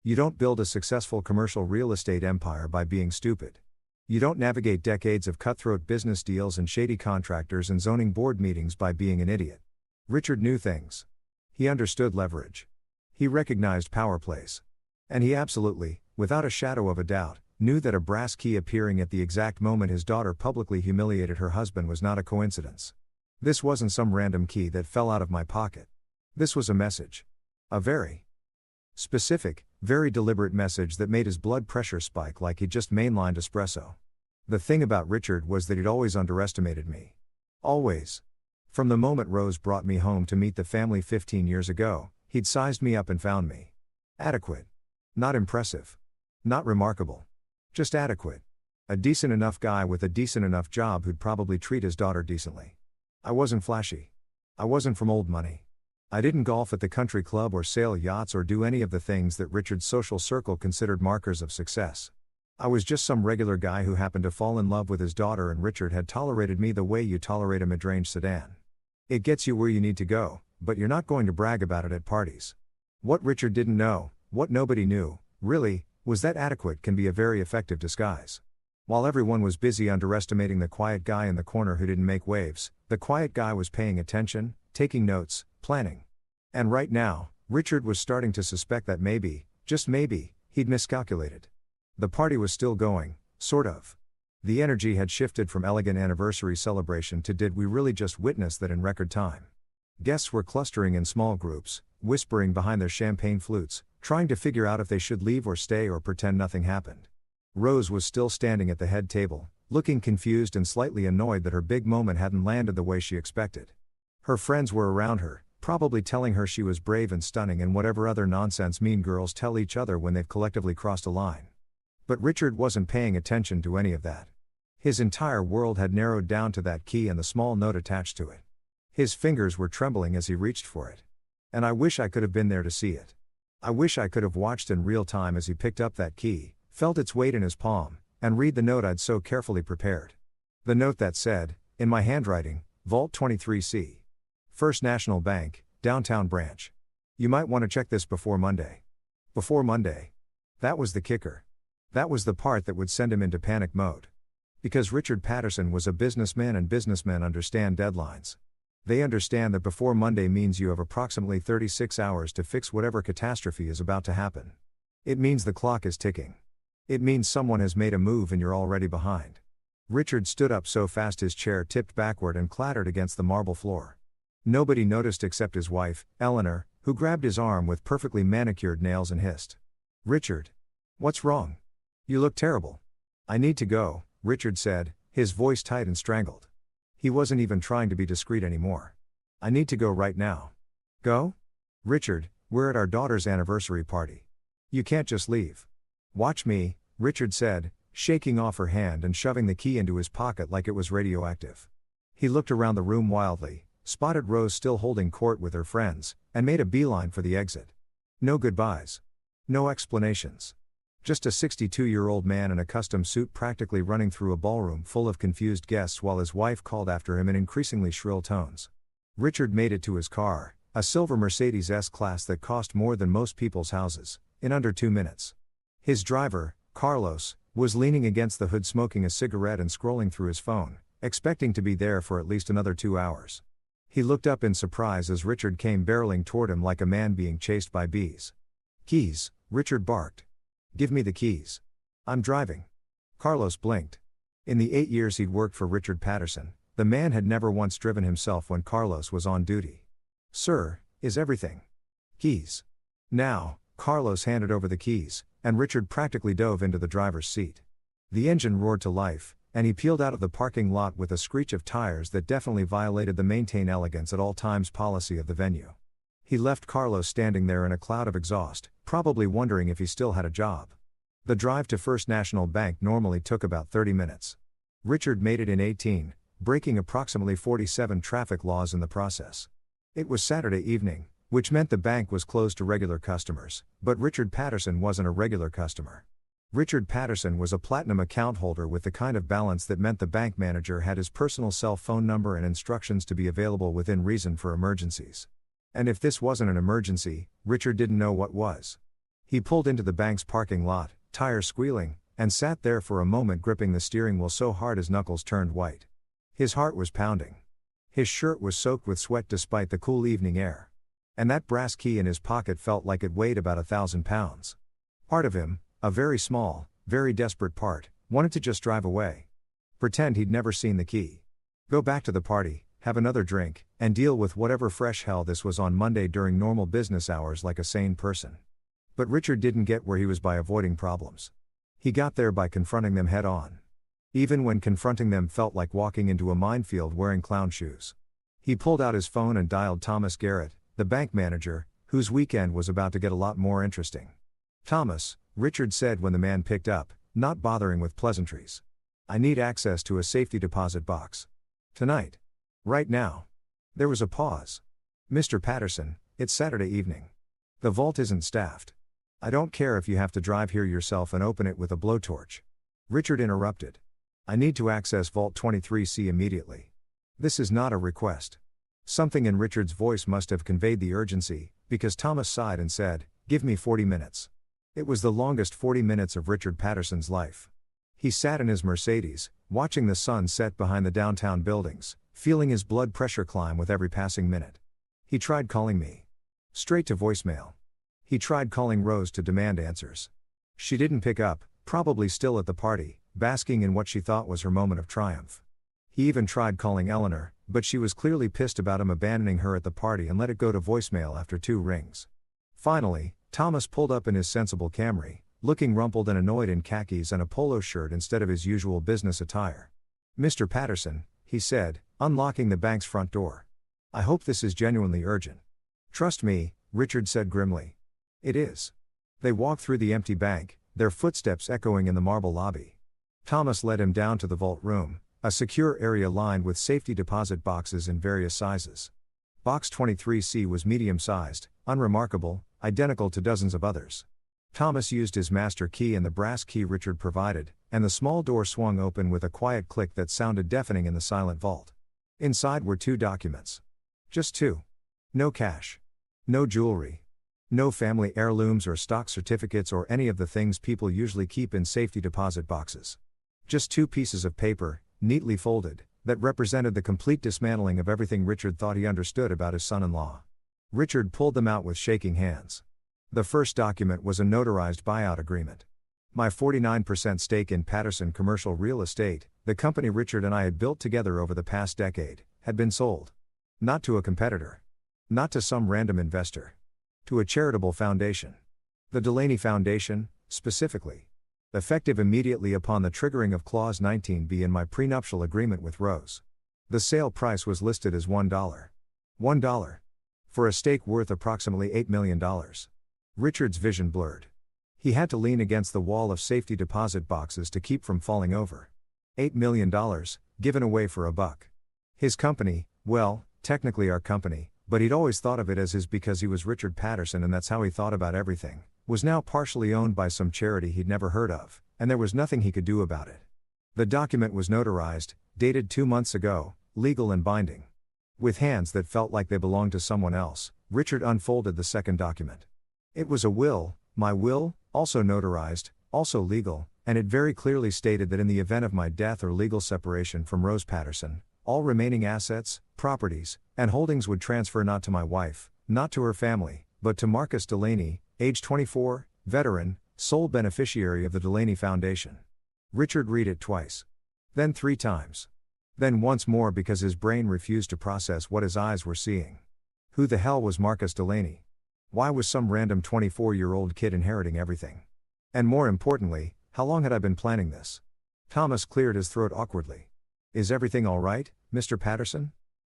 You don't build a successful commercial real estate empire by being stupid. You don't navigate decades of cutthroat business deals and shady contractors and zoning board meetings by being an idiot. Richard knew things. He understood leverage. He recognized power plays. And he absolutely, without a shadow of a doubt, knew that a brass key appearing at the exact moment his daughter publicly humiliated her husband was not a coincidence. This wasn't some random key that fell out of my pocket. This was a message. A very specific, very deliberate message that made his blood pressure spike like he'd just mainlined espresso. The thing about Richard was that he'd always underestimated me. Always. From the moment Rose brought me home to meet the family 15 years ago, he'd sized me up and found me adequate. Not impressive. Not remarkable. Just adequate. A decent enough guy with a decent enough job who'd probably treat his daughter decently. I wasn't flashy. I wasn't from old money. I didn't golf at the country club or sail yachts or do any of the things that Richard's social circle considered markers of success. I was just some regular guy who happened to fall in love with his daughter, and Richard had tolerated me the way you tolerate a mid-range sedan. It gets you where you need to go, but you're not going to brag about it at parties. What Richard didn't know, what nobody knew, really, was that adequate can be a very effective disguise. While everyone was busy underestimating the quiet guy in the corner who didn't make waves, the quiet guy was paying attention, taking notes, planning. And right now, Richard was starting to suspect that maybe, just maybe, he'd miscalculated. The party was still going, sort of. The energy had shifted from elegant anniversary celebration to did we really just witness that in record time. Guests were clustering in small groups, whispering behind their champagne flutes, trying to figure out if they should leave or stay or pretend nothing happened. Rose was still standing at the head table, looking confused and slightly annoyed that her big moment hadn't landed the way she expected. Her friends were around her, probably telling her she was brave and stunning and whatever other nonsense mean girls tell each other when they've collectively crossed a line. But Richard wasn't paying attention to any of that. His entire world had narrowed down to that key and the small note attached to it. His fingers were trembling as he reached for it. And I wish I could have been there to see it. I wish I could have watched in real time as he picked up that key, felt its weight in his palm, and read the note I'd so carefully prepared. The note that said, in my handwriting, Vault 23C. First National Bank, Downtown Branch. You might want to check this before Monday. Before Monday. That was the kicker. That was the part that would send him into panic mode. Because Richard Patterson was a businessman and businessmen understand deadlines. They understand that before Monday means you have approximately 36 hours to fix whatever catastrophe is about to happen. It means the clock is ticking. It means someone has made a move and you're already behind. Richard stood up so fast his chair tipped backward and clattered against the marble floor. Nobody noticed except his wife, Eleanor, who grabbed his arm with perfectly manicured nails and hissed. Richard. What's wrong? You look terrible. I need to go, Richard said, his voice tight and strangled. He wasn't even trying to be discreet anymore. I need to go right now. Go? Richard, we're at our daughter's anniversary party. You can't just leave. Watch me, Richard said, shaking off her hand and shoving the key into his pocket like it was radioactive. He looked around the room wildly, spotted Rose still holding court with her friends, and made a beeline for the exit. No goodbyes. No explanations. Just a 62-year-old man in a custom suit practically running through a ballroom full of confused guests while his wife called after him in increasingly shrill tones. Richard made it to his car, a silver Mercedes S-Class that cost more than most people's houses, in under 2 minutes. His driver, Carlos, was leaning against the hood smoking a cigarette and scrolling through his phone, expecting to be there for at least another 2 hours. He looked up in surprise as Richard came barreling toward him like a man being chased by bees. Keys, Richard barked. Give me the keys. I'm driving. Carlos blinked. In the 8 years he'd worked for Richard Patterson, the man had never once driven himself when Carlos was on duty. Sir, is everything? Keys. Now, Carlos handed over the keys, and Richard practically dove into the driver's seat. The engine roared to life, and he peeled out of the parking lot with a screech of tires that definitely violated the maintain elegance at all times policy of the venue. He left Carlos standing there in a cloud of exhaust, probably wondering if he still had a job. The drive to First National Bank normally took about 30 minutes. Richard made it in 18, breaking approximately 47 traffic laws in the process. It was Saturday evening, which meant the bank was closed to regular customers, but Richard Patterson wasn't a regular customer. Richard Patterson was a platinum account holder with the kind of balance that meant the bank manager had his personal cell phone number and instructions to be available within reason for emergencies. And if this wasn't an emergency, Richard didn't know what was. He pulled into the bank's parking lot, tires squealing, and sat there for a moment gripping the steering wheel so hard his knuckles turned white. His heart was pounding. His shirt was soaked with sweat despite the cool evening air. And that brass key in his pocket felt like it weighed about 1,000 pounds. Part of him, a very small, very desperate part, wanted to just drive away. Pretend he'd never seen the key. Go back to the party, have another drink, and deal with whatever fresh hell this was on Monday during normal business hours like a sane person. But Richard didn't get where he was by avoiding problems. He got there by confronting them head on. Even when confronting them felt like walking into a minefield wearing clown shoes. He pulled out his phone and dialed Thomas Garrett, the bank manager, whose weekend was about to get a lot more interesting. "Thomas," Richard said when the man picked up, not bothering with pleasantries. "I need access to a safety deposit box. Tonight. Right now." There was a pause. "Mr. Patterson, it's Saturday evening. The vault isn't staffed. I don't care if you have to drive here yourself and open it with a blowtorch." Richard interrupted. "I need to access Vault 23C immediately. This is not a request." Something in Richard's voice must have conveyed the urgency, because Thomas sighed and said, "Give me 40 minutes. It was the longest 40 minutes of Richard Patterson's life. He sat in his Mercedes, watching the sun set behind the downtown buildings, feeling his blood pressure climb with every passing minute. He tried calling me. Straight to voicemail. He tried calling Rose to demand answers. She didn't pick up, probably still at the party, basking in what she thought was her moment of triumph. He even tried calling Eleanor, but she was clearly pissed about him abandoning her at the party and let it go to voicemail after 2 rings. Finally, Thomas pulled up in his sensible Camry, looking rumpled and annoyed in khakis and a polo shirt instead of his usual business attire. "Mr. Patterson," he said, unlocking the bank's front door. "I hope this is genuinely urgent." "Trust me," Richard said grimly. "It is." They walked through the empty bank, their footsteps echoing in the marble lobby. Thomas led him down to the vault room, a secure area lined with safety deposit boxes in various sizes. Box 23C was medium-sized, unremarkable, identical to dozens of others. Thomas used his master key and the brass key Richard provided, and the small door swung open with a quiet click that sounded deafening in the silent vault. Inside were 2 documents. Just 2. No cash. No jewelry. No family heirlooms or stock certificates or any of the things people usually keep in safety deposit boxes. Just 2 pieces of paper, neatly folded, that represented the complete dismantling of everything Richard thought he understood about his son-in-law. Richard pulled them out with shaking hands. The first document was a notarized buyout agreement. My 49% stake in Patterson Commercial Real Estate, the company Richard and I had built together over the past decade, had been sold. Not to a competitor. Not to some random investor. To a charitable foundation. The Delaney Foundation, specifically. Effective immediately upon the triggering of Clause 19B in my prenuptial agreement with Rose. The sale price was listed as $1. $1. For a stake worth approximately $8 million. Richard's vision blurred. He had to lean against the wall of safety deposit boxes to keep from falling over. $8 million, given away for a buck. His company, well, technically our company, but he'd always thought of it as his because he was Richard Patterson and that's how he thought about everything, was now partially owned by some charity he'd never heard of, and there was nothing he could do about it. The document was notarized, dated 2 months ago, legal and binding. With hands that felt like they belonged to someone else, Richard unfolded the second document. It was a will, my will, also notarized, also legal, and it very clearly stated that in the event of my death or legal separation from Rose Patterson, all remaining assets, properties, and holdings would transfer not to my wife, not to her family, but to Marcus Delaney, age 24, veteran, sole beneficiary of the Delaney Foundation. Richard read it twice. Then 3 times. Then once more because his brain refused to process what his eyes were seeing. Who the hell was Marcus Delaney? Why was some random 24-year-old kid inheriting everything? And more importantly, how long had I been planning this? Thomas cleared his throat awkwardly. "Is everything all right, Mr. Patterson?"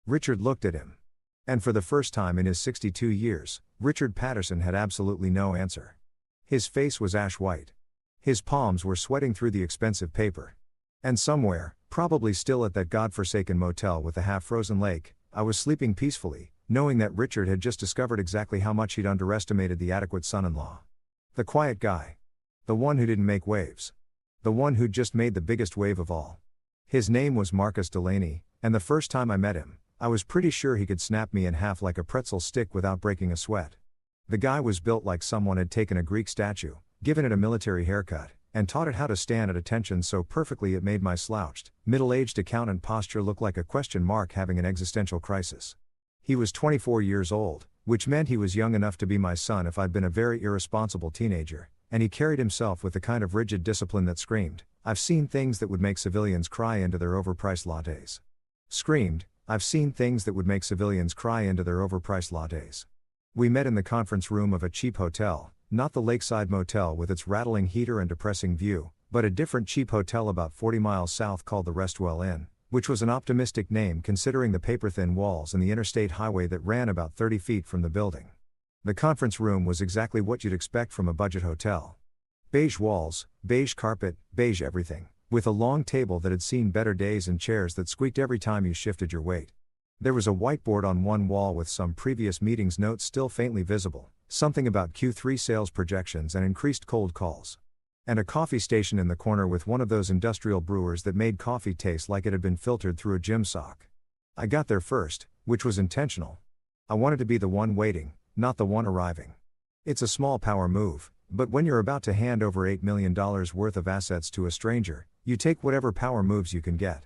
Richard looked at him. And for the first time in his 62 years, Richard Patterson had absolutely no answer. His face was ash white. His palms were sweating through the expensive paper. And somewhere, probably still at that godforsaken motel with the half-frozen lake, I was sleeping peacefully, knowing that Richard had just discovered exactly how much he'd underestimated the adequate son-in-law. The quiet guy. The one who didn't make waves. The one who'd just made the biggest wave of all. His name was Marcus Delaney, and the first time I met him, I was pretty sure he could snap me in half like a pretzel stick without breaking a sweat. The guy was built like someone had taken a Greek statue, given it a military haircut, and taught it how to stand at attention so perfectly it made my slouched, middle-aged accountant posture look like a question mark having an existential crisis. He was 24 years old, which meant he was young enough to be my son if I'd been a very irresponsible teenager, and he carried himself with the kind of rigid discipline that screamed, "I've seen things that would make civilians cry into their overpriced lattes." Screamed, "I've seen things that would make civilians cry into their overpriced lattes." We met in the conference room of a cheap hotel, not the Lakeside Motel with its rattling heater and depressing view, but a different cheap hotel about 40 miles south called the Restwell Inn, which was an optimistic name considering the paper-thin walls and the interstate highway that ran about 30 feet from the building. The conference room was exactly what you'd expect from a budget hotel. Beige walls, beige carpet, beige everything, with a long table that had seen better days and chairs that squeaked every time you shifted your weight. There was a whiteboard on one wall with some previous meetings notes still faintly visible, something about Q3 sales projections and increased cold calls. And a coffee station in the corner with one of those industrial brewers that made coffee taste like it had been filtered through a gym sock. I got there first, which was intentional. I wanted to be the one waiting, not the one arriving. It's a small power move, but when you're about to hand over $8 million worth of assets to a stranger, you take whatever power moves you can get.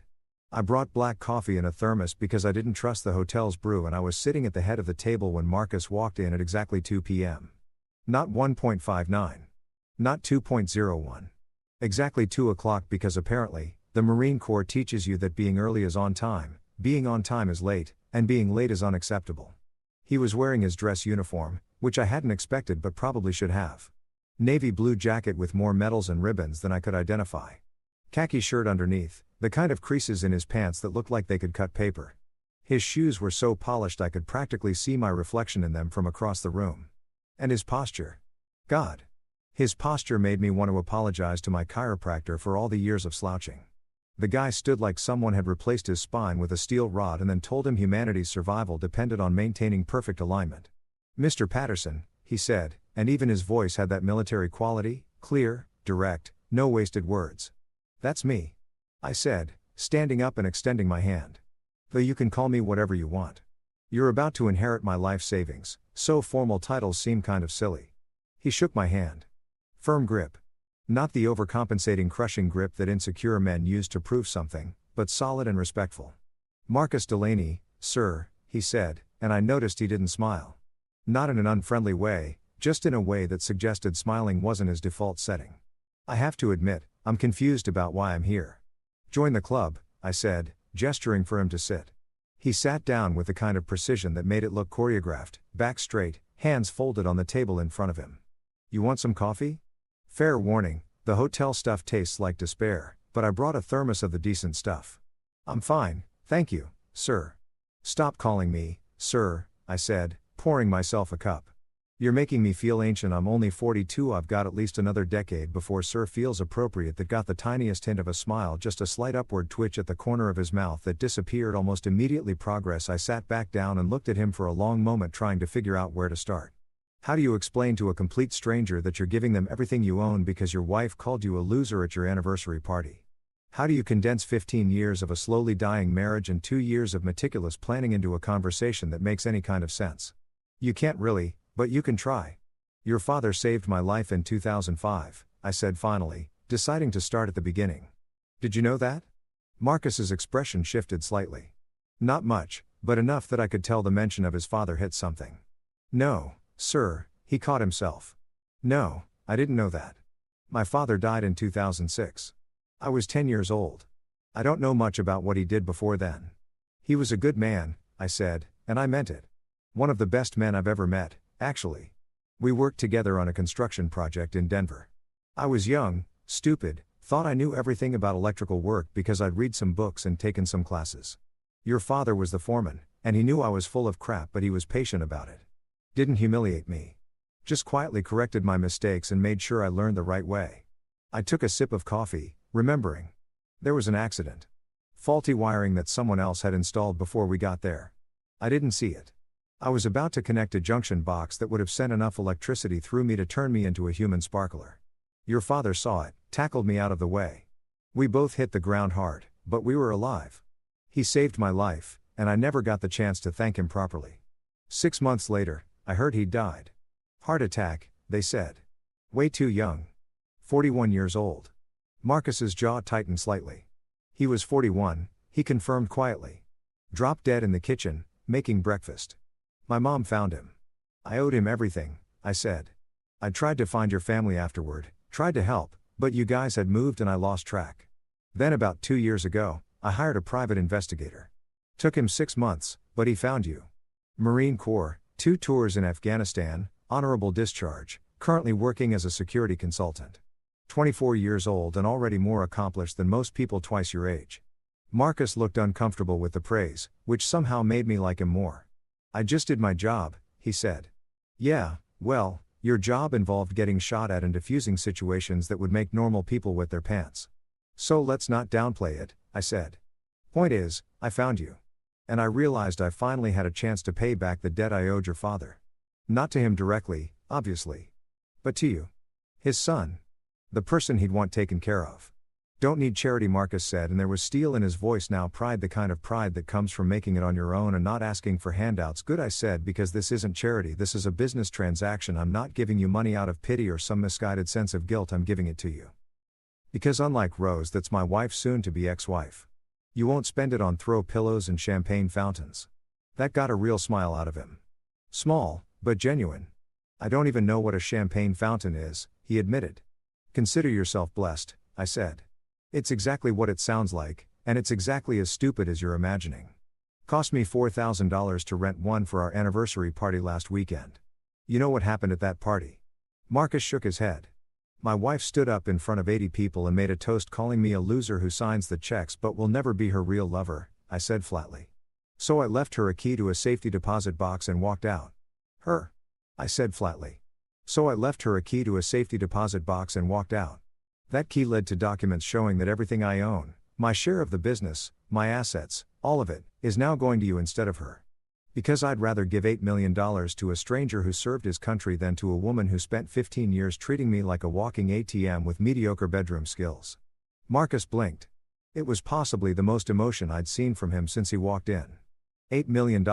I brought black coffee in a thermos because I didn't trust the hotel's brew, and I was sitting at the head of the table when Marcus walked in at exactly 2 p.m. Not 1.59. Not 2.01. Exactly 2 o'clock, because apparently, the Marine Corps teaches you that being early is on time, being on time is late, and being late is unacceptable. He was wearing his dress uniform, which I hadn't expected but probably should have. Navy blue jacket with more medals and ribbons than I could identify. Khaki shirt underneath, the kind of creases in his pants that looked like they could cut paper. His shoes were so polished I could practically see my reflection in them from across the room. And his posture. God. His posture made me want to apologize to my chiropractor for all the years of slouching. The guy stood like someone had replaced his spine with a steel rod and then told him humanity's survival depended on maintaining perfect alignment. "Mr. Patterson," he said, and even his voice had that military quality, clear, direct, no wasted words. "That's me," I said, standing up and extending my hand. "Though you can call me whatever you want. You're about to inherit my life savings, so formal titles seem kind of silly." He shook my hand. Firm grip. Not the overcompensating crushing grip that insecure men use to prove something, but solid and respectful. "Marcus Delaney, sir," he said, and I noticed he didn't smile. Not in an unfriendly way, just in a way that suggested smiling wasn't his default setting. "I have to admit, I'm confused about why I'm here." "Join the club," I said, gesturing for him to sit. He sat down with the kind of precision that made it look choreographed, back straight, hands folded on the table in front of him. "You want some coffee?" Fair warning, the hotel stuff tastes like despair, but I brought a thermos of the decent stuff. "I'm fine, thank you, sir." "Stop calling me, sir," I said, pouring myself a cup. "You're making me feel ancient. I'm only 42. I've got at least another decade before sir feels appropriate." That got the tiniest hint of a smile, just a slight upward twitch at the corner of his mouth that disappeared almost immediately. Progress. I sat back down and looked at him for a long moment, trying to figure out where to start. How do you explain to a complete stranger that you're giving them everything you own because your wife called you a loser at your anniversary party? How do you condense 15 years of a slowly dying marriage and 2 years of meticulous planning into a conversation that makes any kind of sense? You can't really, but you can try. "Your father saved my life in 2005, I said finally, deciding to start at the beginning. "Did you know that?" Marcus's expression shifted slightly. "Not much, but enough that I could tell the mention of his father hit something." "No, sir," he caught himself. "No, I didn't know that. My father died in 2006. I was 10 years old. I don't know much about what he did before then." "He was a good man," I said, and I meant it. "One of the best men I've ever met, actually. We worked together on a construction project in Denver. I was young, stupid, thought I knew everything about electrical work because I'd read some books and taken some classes. Your father was the foreman, and he knew I was full of crap, but he was patient about it. Didn't humiliate me. Just quietly corrected my mistakes and made sure I learned the right way." I took a sip of coffee, remembering. There was an accident. Faulty wiring that someone else had installed before we got there. I didn't see it. I was about to connect a junction box that would have sent enough electricity through me to turn me into a human sparkler. Your father saw it, tackled me out of the way. We both hit the ground hard, but we were alive. He saved my life, and I never got the chance to thank him properly. 6 months later, I heard he'd died. Heart attack, they said. Way too young. 41 years old. Marcus's jaw tightened slightly. He was 41, he confirmed quietly. Dropped dead in the kitchen, making breakfast. My mom found him. I owed him everything, I said. I tried to find your family afterward, tried to help, but you guys had moved and I lost track. Then about 2 years ago, I hired a private investigator. Took him 6 months, but he found you. Marine Corps, 2 tours in Afghanistan, honorable discharge, currently working as a security consultant. 24 years old and already more accomplished than most people twice your age. Marcus looked uncomfortable with the praise, which somehow made me like him more. I just did my job, he said. Yeah, well, your job involved getting shot at and diffusing situations that would make normal people wet their pants. So let's not downplay it, I said. Point is, I found you. And I realized I finally had a chance to pay back the debt I owed your father. Not to him directly, obviously. But to you. His son. The person he'd want taken care of. Don't need charity, Marcus said, and there was steel in his voice now. Pride, the kind of pride that comes from making it on your own and not asking for handouts. Good, I said, because this isn't charity, this is a business transaction. I'm not giving you money out of pity or some misguided sense of guilt, I'm giving it to you. Because unlike Rose, that's my wife, soon to be ex-wife. You won't spend it on throw pillows and champagne fountains. That got a real smile out of him. Small, but genuine. I don't even know what a champagne fountain is, he admitted. Consider yourself blessed, I said. It's exactly what it sounds like, and it's exactly as stupid as you're imagining. Cost me $4,000 to rent one for our anniversary party last weekend. You know what happened at that party? Marcus shook his head. My wife stood up in front of 80 people and made a toast, calling me a loser who signs the checks but will never be her real lover, I said flatly. So I left her a key to a safety deposit box and walked out. Her? I said flatly. So I left her a key to a safety deposit box and walked out. That key led to documents showing that everything I own, my share of the business, my assets, all of it, is now going to you instead of her. Because I'd rather give $8 million to a stranger who served his country than to a woman who spent 15 years treating me like a walking ATM with mediocre bedroom skills. Marcus blinked. It was possibly the most emotion I'd seen from him since he walked in. $8 million,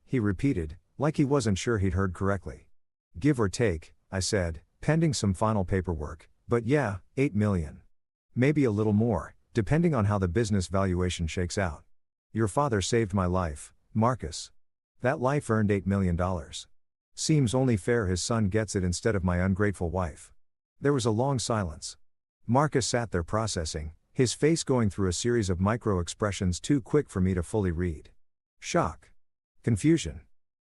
he repeated, like he wasn't sure he'd heard correctly. Give or take, I said, pending some final paperwork, but yeah, 8 million. Maybe a little more, depending on how the business valuation shakes out. Your father saved my life, Marcus. That life earned $8 million. Seems only fair his son gets it instead of my ungrateful wife. There was a long silence. Marcus sat there processing, his face going through a series of micro-expressions too quick for me to fully read. Shock. Confusion.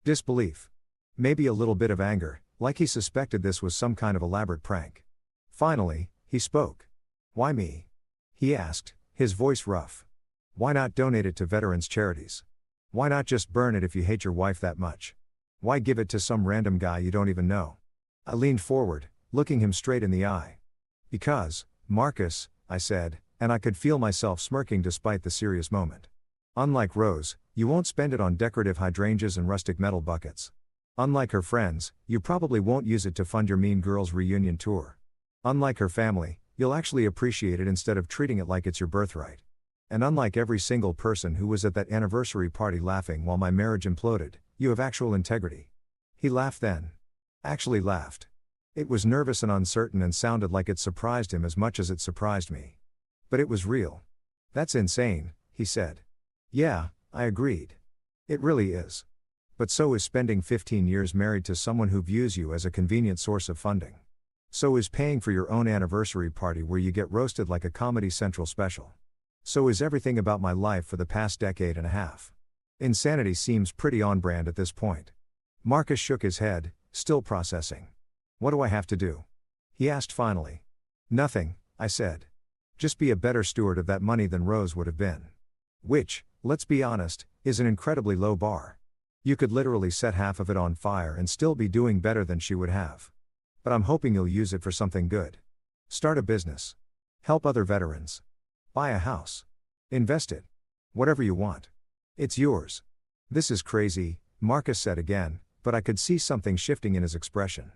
Disbelief. Maybe a little bit of anger, like he suspected this was some kind of elaborate prank. Finally, he spoke. Why me? He asked, his voice rough. Why not donate it to veterans' charities? Why not just burn it if you hate your wife that much? Why give it to some random guy you don't even know? I leaned forward, looking him straight in the eye. Because, Marcus, I said, and I could feel myself smirking despite the serious moment. Unlike Rose, you won't spend it on decorative hydrangeas and rustic metal buckets. Unlike her friends, you probably won't use it to fund your Mean Girls reunion tour. Unlike her family, you'll actually appreciate it instead of treating it like it's your birthright. And unlike every single person who was at that anniversary party laughing while my marriage imploded, you have actual integrity. He laughed then. Actually laughed. It was nervous and uncertain and sounded like it surprised him as much as it surprised me. But it was real. That's insane, he said. Yeah, I agreed. It really is. But so is spending 15 years married to someone who views you as a convenient source of funding. So is paying for your own anniversary party where you get roasted like a Comedy Central special. So is everything about my life for the past decade and a half. Insanity seems pretty on brand at this point. Marcus shook his head, still processing. What do I have to do? He asked finally. Nothing, I said. Just be a better steward of that money than Rose would have been. Which, let's be honest, is an incredibly low bar. You could literally set half of it on fire and still be doing better than she would have. But I'm hoping you'll use it for something good. Start a business. Help other veterans. Buy a house. Invest it. Whatever you want. It's yours. This is crazy, Marcus said again, but I could see something shifting in his expression.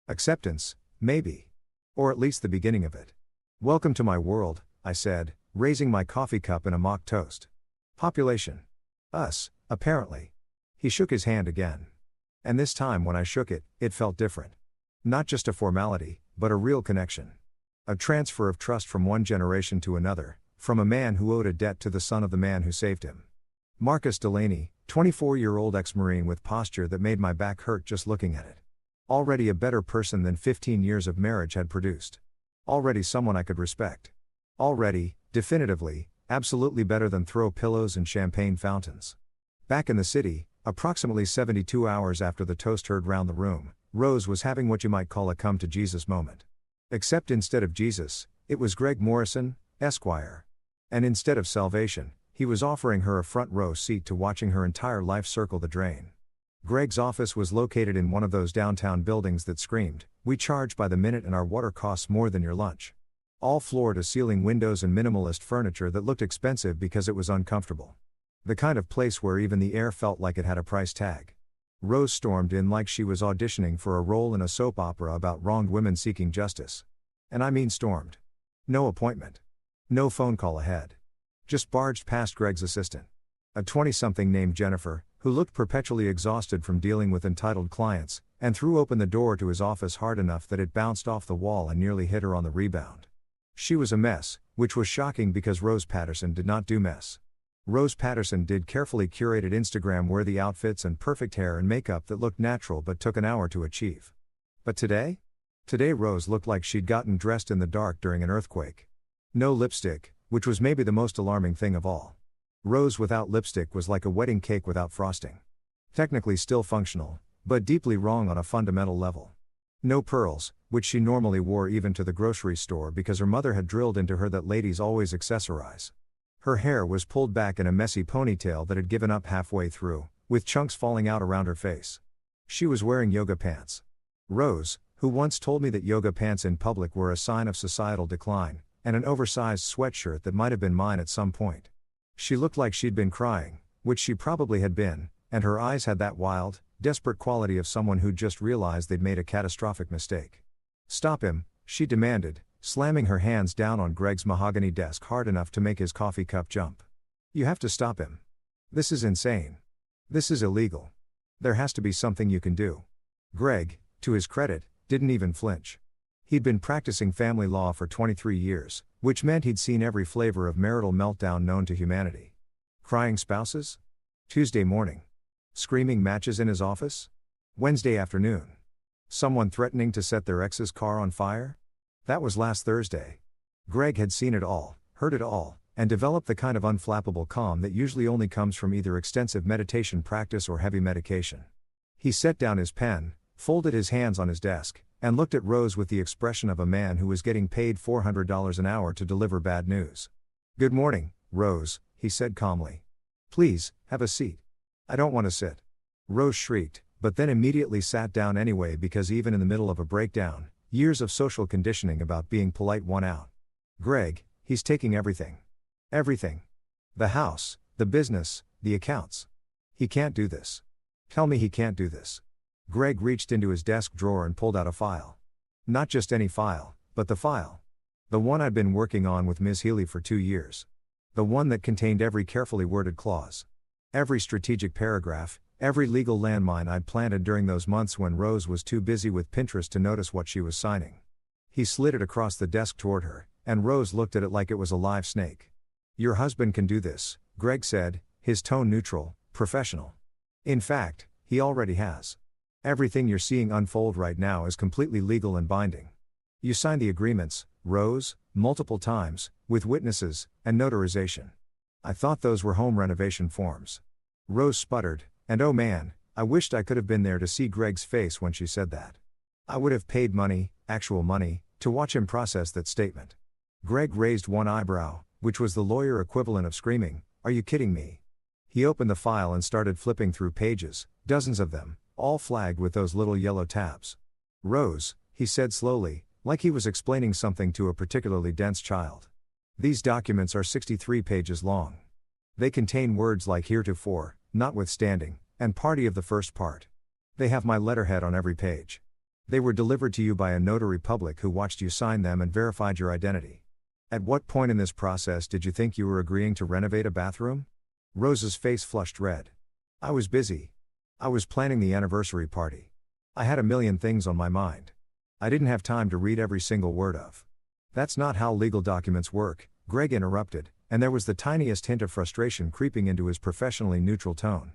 Acceptance, maybe. Or at least the beginning of it. Welcome to my world, I said, raising my coffee cup in a mock toast. Population. Us, apparently. He shook his hand again. And this time when I shook it, it felt different. Not just a formality, but a real connection. A transfer of trust from one generation to another, from a man who owed a debt to the son of the man who saved him. Marcus Delaney, 24-year-old ex-Marine with posture that made my back hurt just looking at it. Already a better person than 15 years of marriage had produced. Already someone I could respect. Already, definitively, absolutely better than throw pillows and champagne fountains. Back in the city, approximately 72 hours after the toast heard round the room, Rose was having what you might call a come-to-Jesus moment. Except instead of Jesus, it was Greg Morrison, Esquire. And instead of salvation, he was offering her a front row seat to watching her entire life circle the drain. Greg's office was located in one of those downtown buildings that screamed, "We charge by the minute and our water costs more than your lunch." All floor-to-ceiling windows and minimalist furniture that looked expensive because it was uncomfortable. The kind of place where even the air felt like it had a price tag. Rose stormed in like she was auditioning for a role in a soap opera about wronged women seeking justice. And I mean stormed. No appointment. No phone call ahead. Just barged past Greg's assistant. A 20-something named Jennifer, who looked perpetually exhausted from dealing with entitled clients, and threw open the door to his office hard enough that it bounced off the wall and nearly hit her on the rebound. She was a mess, which was shocking because Rose Patterson did not do mess. Rose Patterson did carefully curated Instagram-worthy outfits and perfect hair and makeup that looked natural but took an hour to achieve. But today? Today Rose looked like she'd gotten dressed in the dark during an earthquake. No lipstick, which was maybe the most alarming thing of all. Rose without lipstick was like a wedding cake without frosting. Technically still functional, but deeply wrong on a fundamental level. No pearls, which she normally wore even to the grocery store because her mother had drilled into her that ladies always accessorize. Her hair was pulled back in a messy ponytail that had given up halfway through, with chunks falling out around her face. She was wearing yoga pants. Rose, who once told me that yoga pants in public were a sign of societal decline, and an oversized sweatshirt that might have been mine at some point. She looked like she'd been crying, which she probably had been, and her eyes had that wild, desperate quality of someone who'd just realized they'd made a catastrophic mistake. "Stop him," she demanded, slamming her hands down on Greg's mahogany desk hard enough to make his coffee cup jump. "You have to stop him. This is insane. This is illegal. There has to be something you can do." Greg, to his credit, didn't even flinch. He'd been practicing family law for 23 years, which meant he'd seen every flavor of marital meltdown known to humanity. Crying spouses? Tuesday morning. Screaming matches in his office? Wednesday afternoon. Someone threatening to set their ex's car on fire? That was last Thursday. Greg had seen it all, heard it all, and developed the kind of unflappable calm that usually only comes from either extensive meditation practice or heavy medication. He set down his pen, folded his hands on his desk, and looked at Rose with the expression of a man who was getting paid $400 an hour to deliver bad news. "Good morning, Rose," he said calmly. "Please, have a seat." "I don't want to sit." Rose shrieked, but then immediately sat down anyway because even in the middle of a breakdown, years of social conditioning about being polite won out. "Greg, he's taking everything. Everything. The house, the business, the accounts. He can't do this. Tell me he can't do this." Greg reached into his desk drawer and pulled out a file. Not just any file, but the file. The one I'd been working on with Ms. Healy for 2 years. The one that contained every carefully worded clause. Every strategic paragraph, every legal landmine I'd planted during those months when Rose was too busy with Pinterest to notice what she was signing. He slid it across the desk toward her, and Rose looked at it like it was a live snake. "Your husband can do this," Greg said, his tone neutral, professional. "In fact, he already has. Everything you're seeing unfold right now is completely legal and binding. You signed the agreements, Rose, multiple times, with witnesses, and notarization. I thought those were home renovation forms." Rose sputtered, and oh man, I wished I could have been there to see Greg's face when she said that. I would have paid money, actual money, to watch him process that statement. Greg raised one eyebrow, which was the lawyer equivalent of screaming, "Are you kidding me?" He opened the file and started flipping through pages, dozens of them, all flagged with those little yellow tabs. "Rose," he said slowly, like he was explaining something to a particularly dense child. "These documents are 63 pages long. They contain words like heretofore, notwithstanding, and party of the first part. They have my letterhead on every page. They were delivered to you by a notary public who watched you sign them and verified your identity. At what point in this process did you think you were agreeing to renovate a bathroom? Rose's face flushed red. I was busy. I was planning the anniversary party. I had a million things on my mind. I didn't have time to read every single word of. That's not how legal documents work, Greg interrupted, and there was the tiniest hint of frustration creeping into his professionally neutral tone.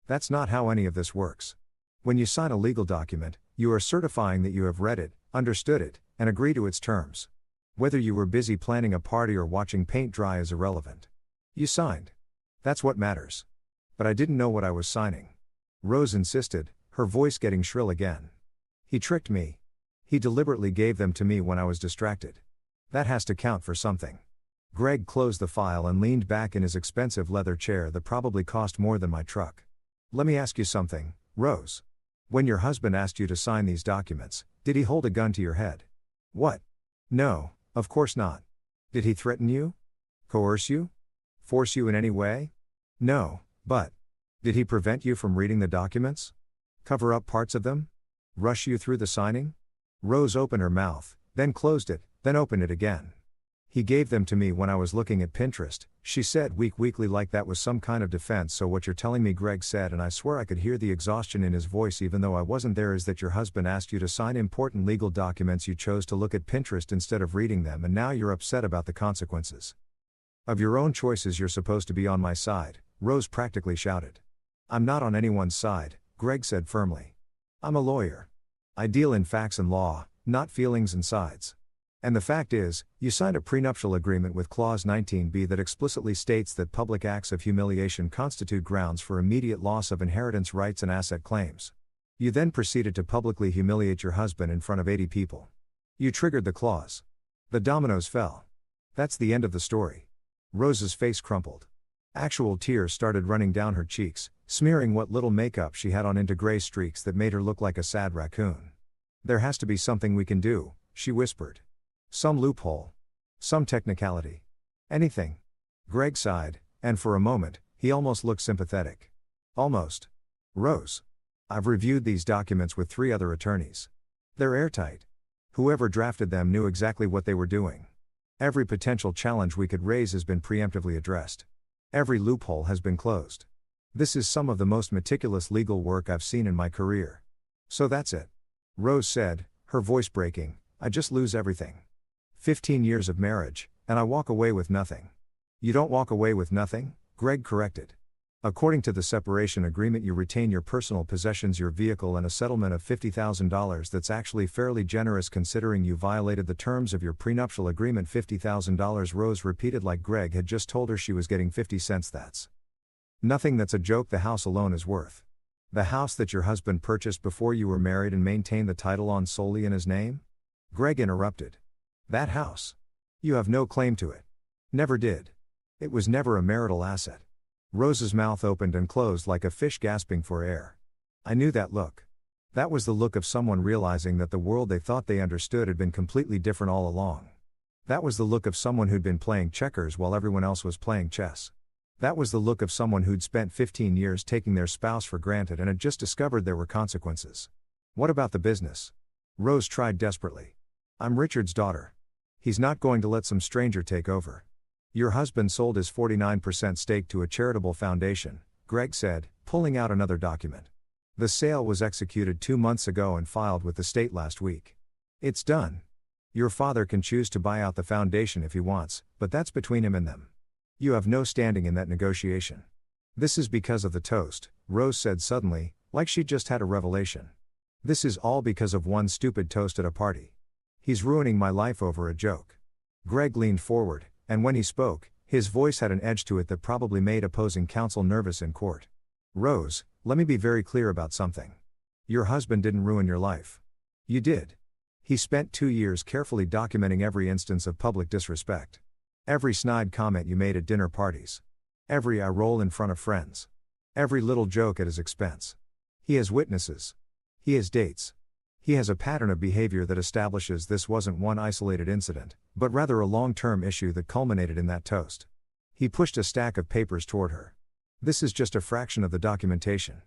That's not how any of this works. When you sign a legal document, you are certifying that you have read it, understood it, and agree to its terms. Whether you were busy planning a party or watching paint dry is irrelevant. You signed. That's what matters. But I didn't know what I was signing. Rose insisted, her voice getting shrill again. He tricked me. He deliberately gave them to me when I was distracted. That has to count for something. Greg closed the file and leaned back in his expensive leather chair that probably cost more than my truck. Let me ask you something, Rose. When your husband asked you to sign these documents, did he hold a gun to your head? What? No, of course not. Did he threaten you? Coerce you? Force you in any way? No, but. Did he prevent you from reading the documents? Cover up parts of them? Rush you through the signing? Rose opened her mouth, then closed it, then opened it again. He gave them to me when I was looking at Pinterest, she said weakly like that was some kind of defense. So what you're telling me, Greg said, and I swear I could hear the exhaustion in his voice even though I wasn't there, is that your husband asked you to sign important legal documents, you chose to look at Pinterest instead of reading them, and now you're upset about the consequences. Of your own choices you're supposed to be on my side, Rose practically shouted. I'm not on anyone's side, Greg said firmly. I'm a lawyer. I deal in facts and law, not feelings and sides. And the fact is, you signed a prenuptial agreement with Clause 19b that explicitly states that public acts of humiliation constitute grounds for immediate loss of inheritance rights and asset claims. You then proceeded to publicly humiliate your husband in front of 80 people. You triggered the clause. The dominoes fell. That's the end of the story. Rose's face crumpled. Actual tears started running down her cheeks, smearing what little makeup she had on into gray streaks that made her look like a sad raccoon. There has to be something we can do, she whispered. Some loophole. Some technicality. Anything. Greg sighed, and for a moment, he almost looked sympathetic. Almost. Rose. I've reviewed these documents with 3 other attorneys. They're airtight. Whoever drafted them knew exactly what they were doing. Every potential challenge we could raise has been preemptively addressed. Every loophole has been closed. This is some of the most meticulous legal work I've seen in my career. So that's it. Rose said, her voice breaking, I just lose everything. 15 years of marriage, and I walk away with nothing. You don't walk away with nothing, Greg corrected. According to the separation agreement you retain your personal possessions, your vehicle, and a settlement of $50,000. That's actually fairly generous considering you violated the terms of your prenuptial agreement. $50,000, Rose repeated like Greg had just told her she was getting 50 cents. That's nothing. That's a joke. The house alone is worth. The house that your husband purchased before you were married and maintained the title on solely in his name? Greg interrupted. That house. You have no claim to it. Never did. It was never a marital asset. Rose's mouth opened and closed like a fish gasping for air. I knew that look. That was the look of someone realizing that the world they thought they understood had been completely different all along. That was the look of someone who'd been playing checkers while everyone else was playing chess. That was the look of someone who'd spent 15 years taking their spouse for granted and had just discovered there were consequences. What about the business? Rose tried desperately. I'm Richard's daughter. He's not going to let some stranger take over. Your husband sold his 49% stake to a charitable foundation, Greg said, pulling out another document. The sale was executed 2 months ago and filed with the state last week. It's done. Your father can choose to buy out the foundation if he wants, but that's between him and them. You have no standing in that negotiation. This is because of the toast, Rose said suddenly, like she'd just had a revelation. This is all because of one stupid toast at a party. He's ruining my life over a joke. Greg leaned forward, and when he spoke, his voice had an edge to it that probably made opposing counsel nervous in court. Rose, let me be very clear about something. Your husband didn't ruin your life. You did. He spent 2 years carefully documenting every instance of public disrespect. Every snide comment you made at dinner parties. Every eye roll in front of friends. Every little joke at his expense. He has witnesses. He has dates. He has a pattern of behavior that establishes this wasn't one isolated incident, but rather a long-term issue that culminated in that toast. He pushed a stack of papers toward her. This is just a fraction of the documentation.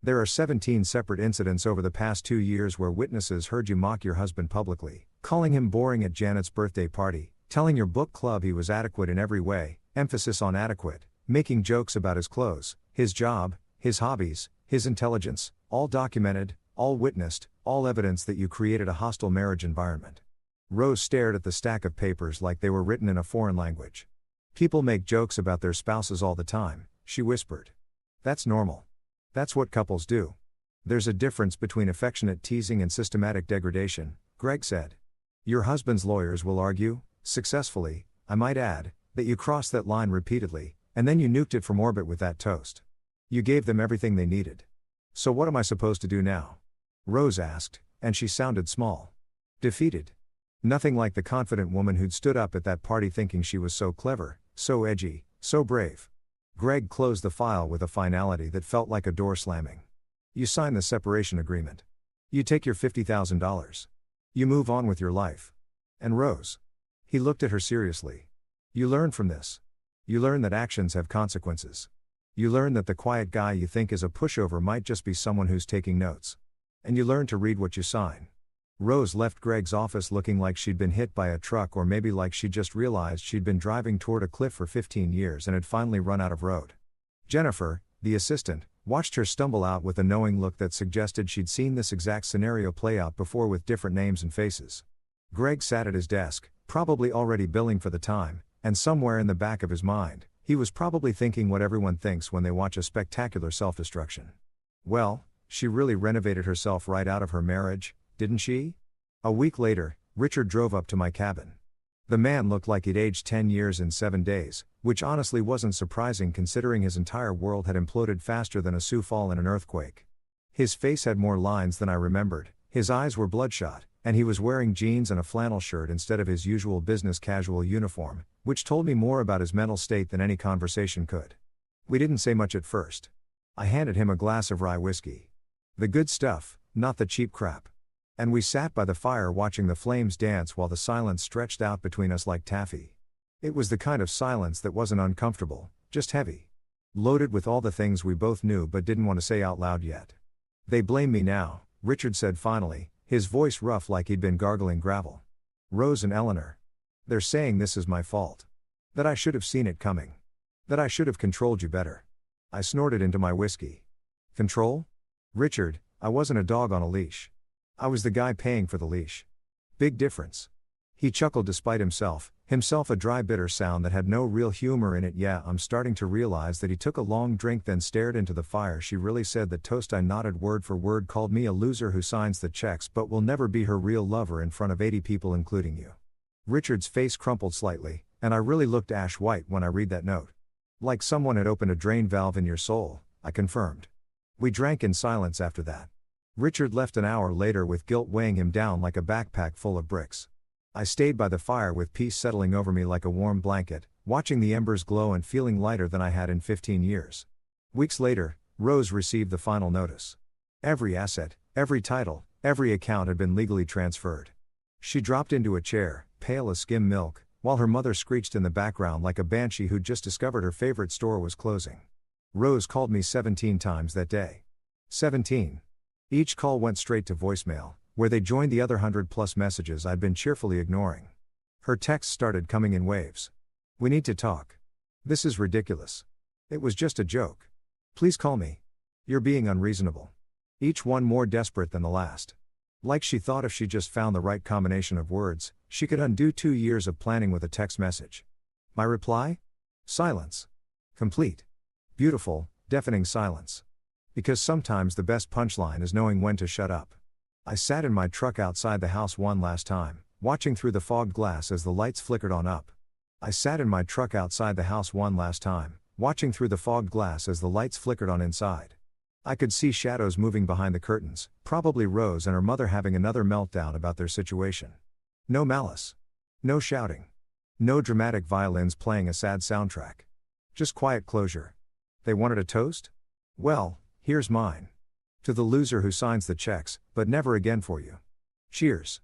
There are 17 separate incidents over the past 2 years where witnesses heard you mock your husband publicly, calling him boring at Janet's birthday party, telling your book club he was adequate in every way, emphasis on adequate, making jokes about his clothes, his job, his hobbies, his intelligence, all documented, all witnessed, all evidence that you created a hostile marriage environment. Rose stared at the stack of papers like they were written in a foreign language. People make jokes about their spouses all the time, she whispered. That's normal. That's what couples do. There's a difference between affectionate teasing and systematic degradation, Greg said. Your husband's lawyers will argue, successfully, I might add, that you crossed that line repeatedly, and then you nuked it from orbit with that toast. You gave them everything they needed. So what am I supposed to do now? Rose asked, and she sounded small. Defeated. Nothing like the confident woman who'd stood up at that party thinking she was so clever, so edgy, so brave. Greg closed the file with a finality that felt like a door slamming. You sign the separation agreement. You take your $50,000. You move on with your life. And Rose. He looked at her seriously. You learn from this. You learn that actions have consequences. You learn that the quiet guy you think is a pushover might just be someone who's taking notes. And you learn to read what you sign. Rose left Greg's office looking like she'd been hit by a truck, or maybe like she just realized she'd been driving toward a cliff for 15 years and had finally run out of road. Jennifer, the assistant, watched her stumble out with a knowing look that suggested she'd seen this exact scenario play out before with different names and faces. Greg sat at his desk, probably already billing for the time, and somewhere in the back of his mind, he was probably thinking what everyone thinks when they watch a spectacular self-destruction. Well, she really renovated herself right out of her marriage, didn't she? A week later, Richard drove up to my cabin. The man looked like he'd aged 10 years in 7 days, which honestly wasn't surprising considering his entire world had imploded faster than a Sioux Fall in an earthquake. His face had more lines than I remembered, his eyes were bloodshot, and he was wearing jeans and a flannel shirt instead of his usual business casual uniform, which told me more about his mental state than any conversation could. We didn't say much at first. I handed him a glass of rye whiskey. The good stuff, not the cheap crap. And we sat by the fire watching the flames dance while the silence stretched out between us like taffy. It was the kind of silence that wasn't uncomfortable, just heavy. Loaded with all the things we both knew but didn't want to say out loud yet. They blame me now, Richard said finally, his voice rough like he'd been gargling gravel. Rose and Eleanor. They're saying this is my fault. That I should have seen it coming. That I should have controlled you better. I snorted into my whiskey. Control? Richard, I wasn't a dog on a leash. I was the guy paying for the leash. Big difference. He chuckled despite himself a dry bitter sound that had no real humor in it. Yeah, I'm starting to realize that he took a long drink then stared into the fire. She really said that toast? I nodded word for word. Called me a loser who signs the checks but will never be her real lover in front of 80 people including you. Richard's face crumpled slightly, and I really looked ash white when I read that note. Like someone had opened a drain valve in your soul, I confirmed. We drank in silence after that. Richard left an hour later with guilt weighing him down like a backpack full of bricks. I stayed by the fire with peace settling over me like a warm blanket, watching the embers glow and feeling lighter than I had in 15 years. Weeks later, Rose received the final notice. Every asset, every title, every account had been legally transferred. She dropped into a chair, pale as skim milk, while her mother screeched in the background like a banshee who'd just discovered her favorite store was closing. Rose called me 17 times that day. 17. Each call went straight to voicemail, where they joined the other 100+ messages I'd been cheerfully ignoring. Her texts started coming in waves. We need to talk. This is ridiculous. It was just a joke. Please call me. You're being unreasonable. Each one more desperate than the last. Like she thought if she just found the right combination of words, she could undo 2 years of planning with a text message. My reply? Silence. Complete. Beautiful, deafening silence. Because sometimes the best punchline is knowing when to shut up. I sat in my truck outside the house one last time, watching through the fogged glass as the lights flickered on up. I sat in my truck outside the house one last time, watching through the fogged glass as the lights flickered on inside. I could see shadows moving behind the curtains, probably Rose and her mother having another meltdown about their situation. No malice. No shouting. No dramatic violins playing a sad soundtrack. Just quiet closure. They wanted a toast? Well, here's mine. To the loser who signs the checks, but never again for you. Cheers.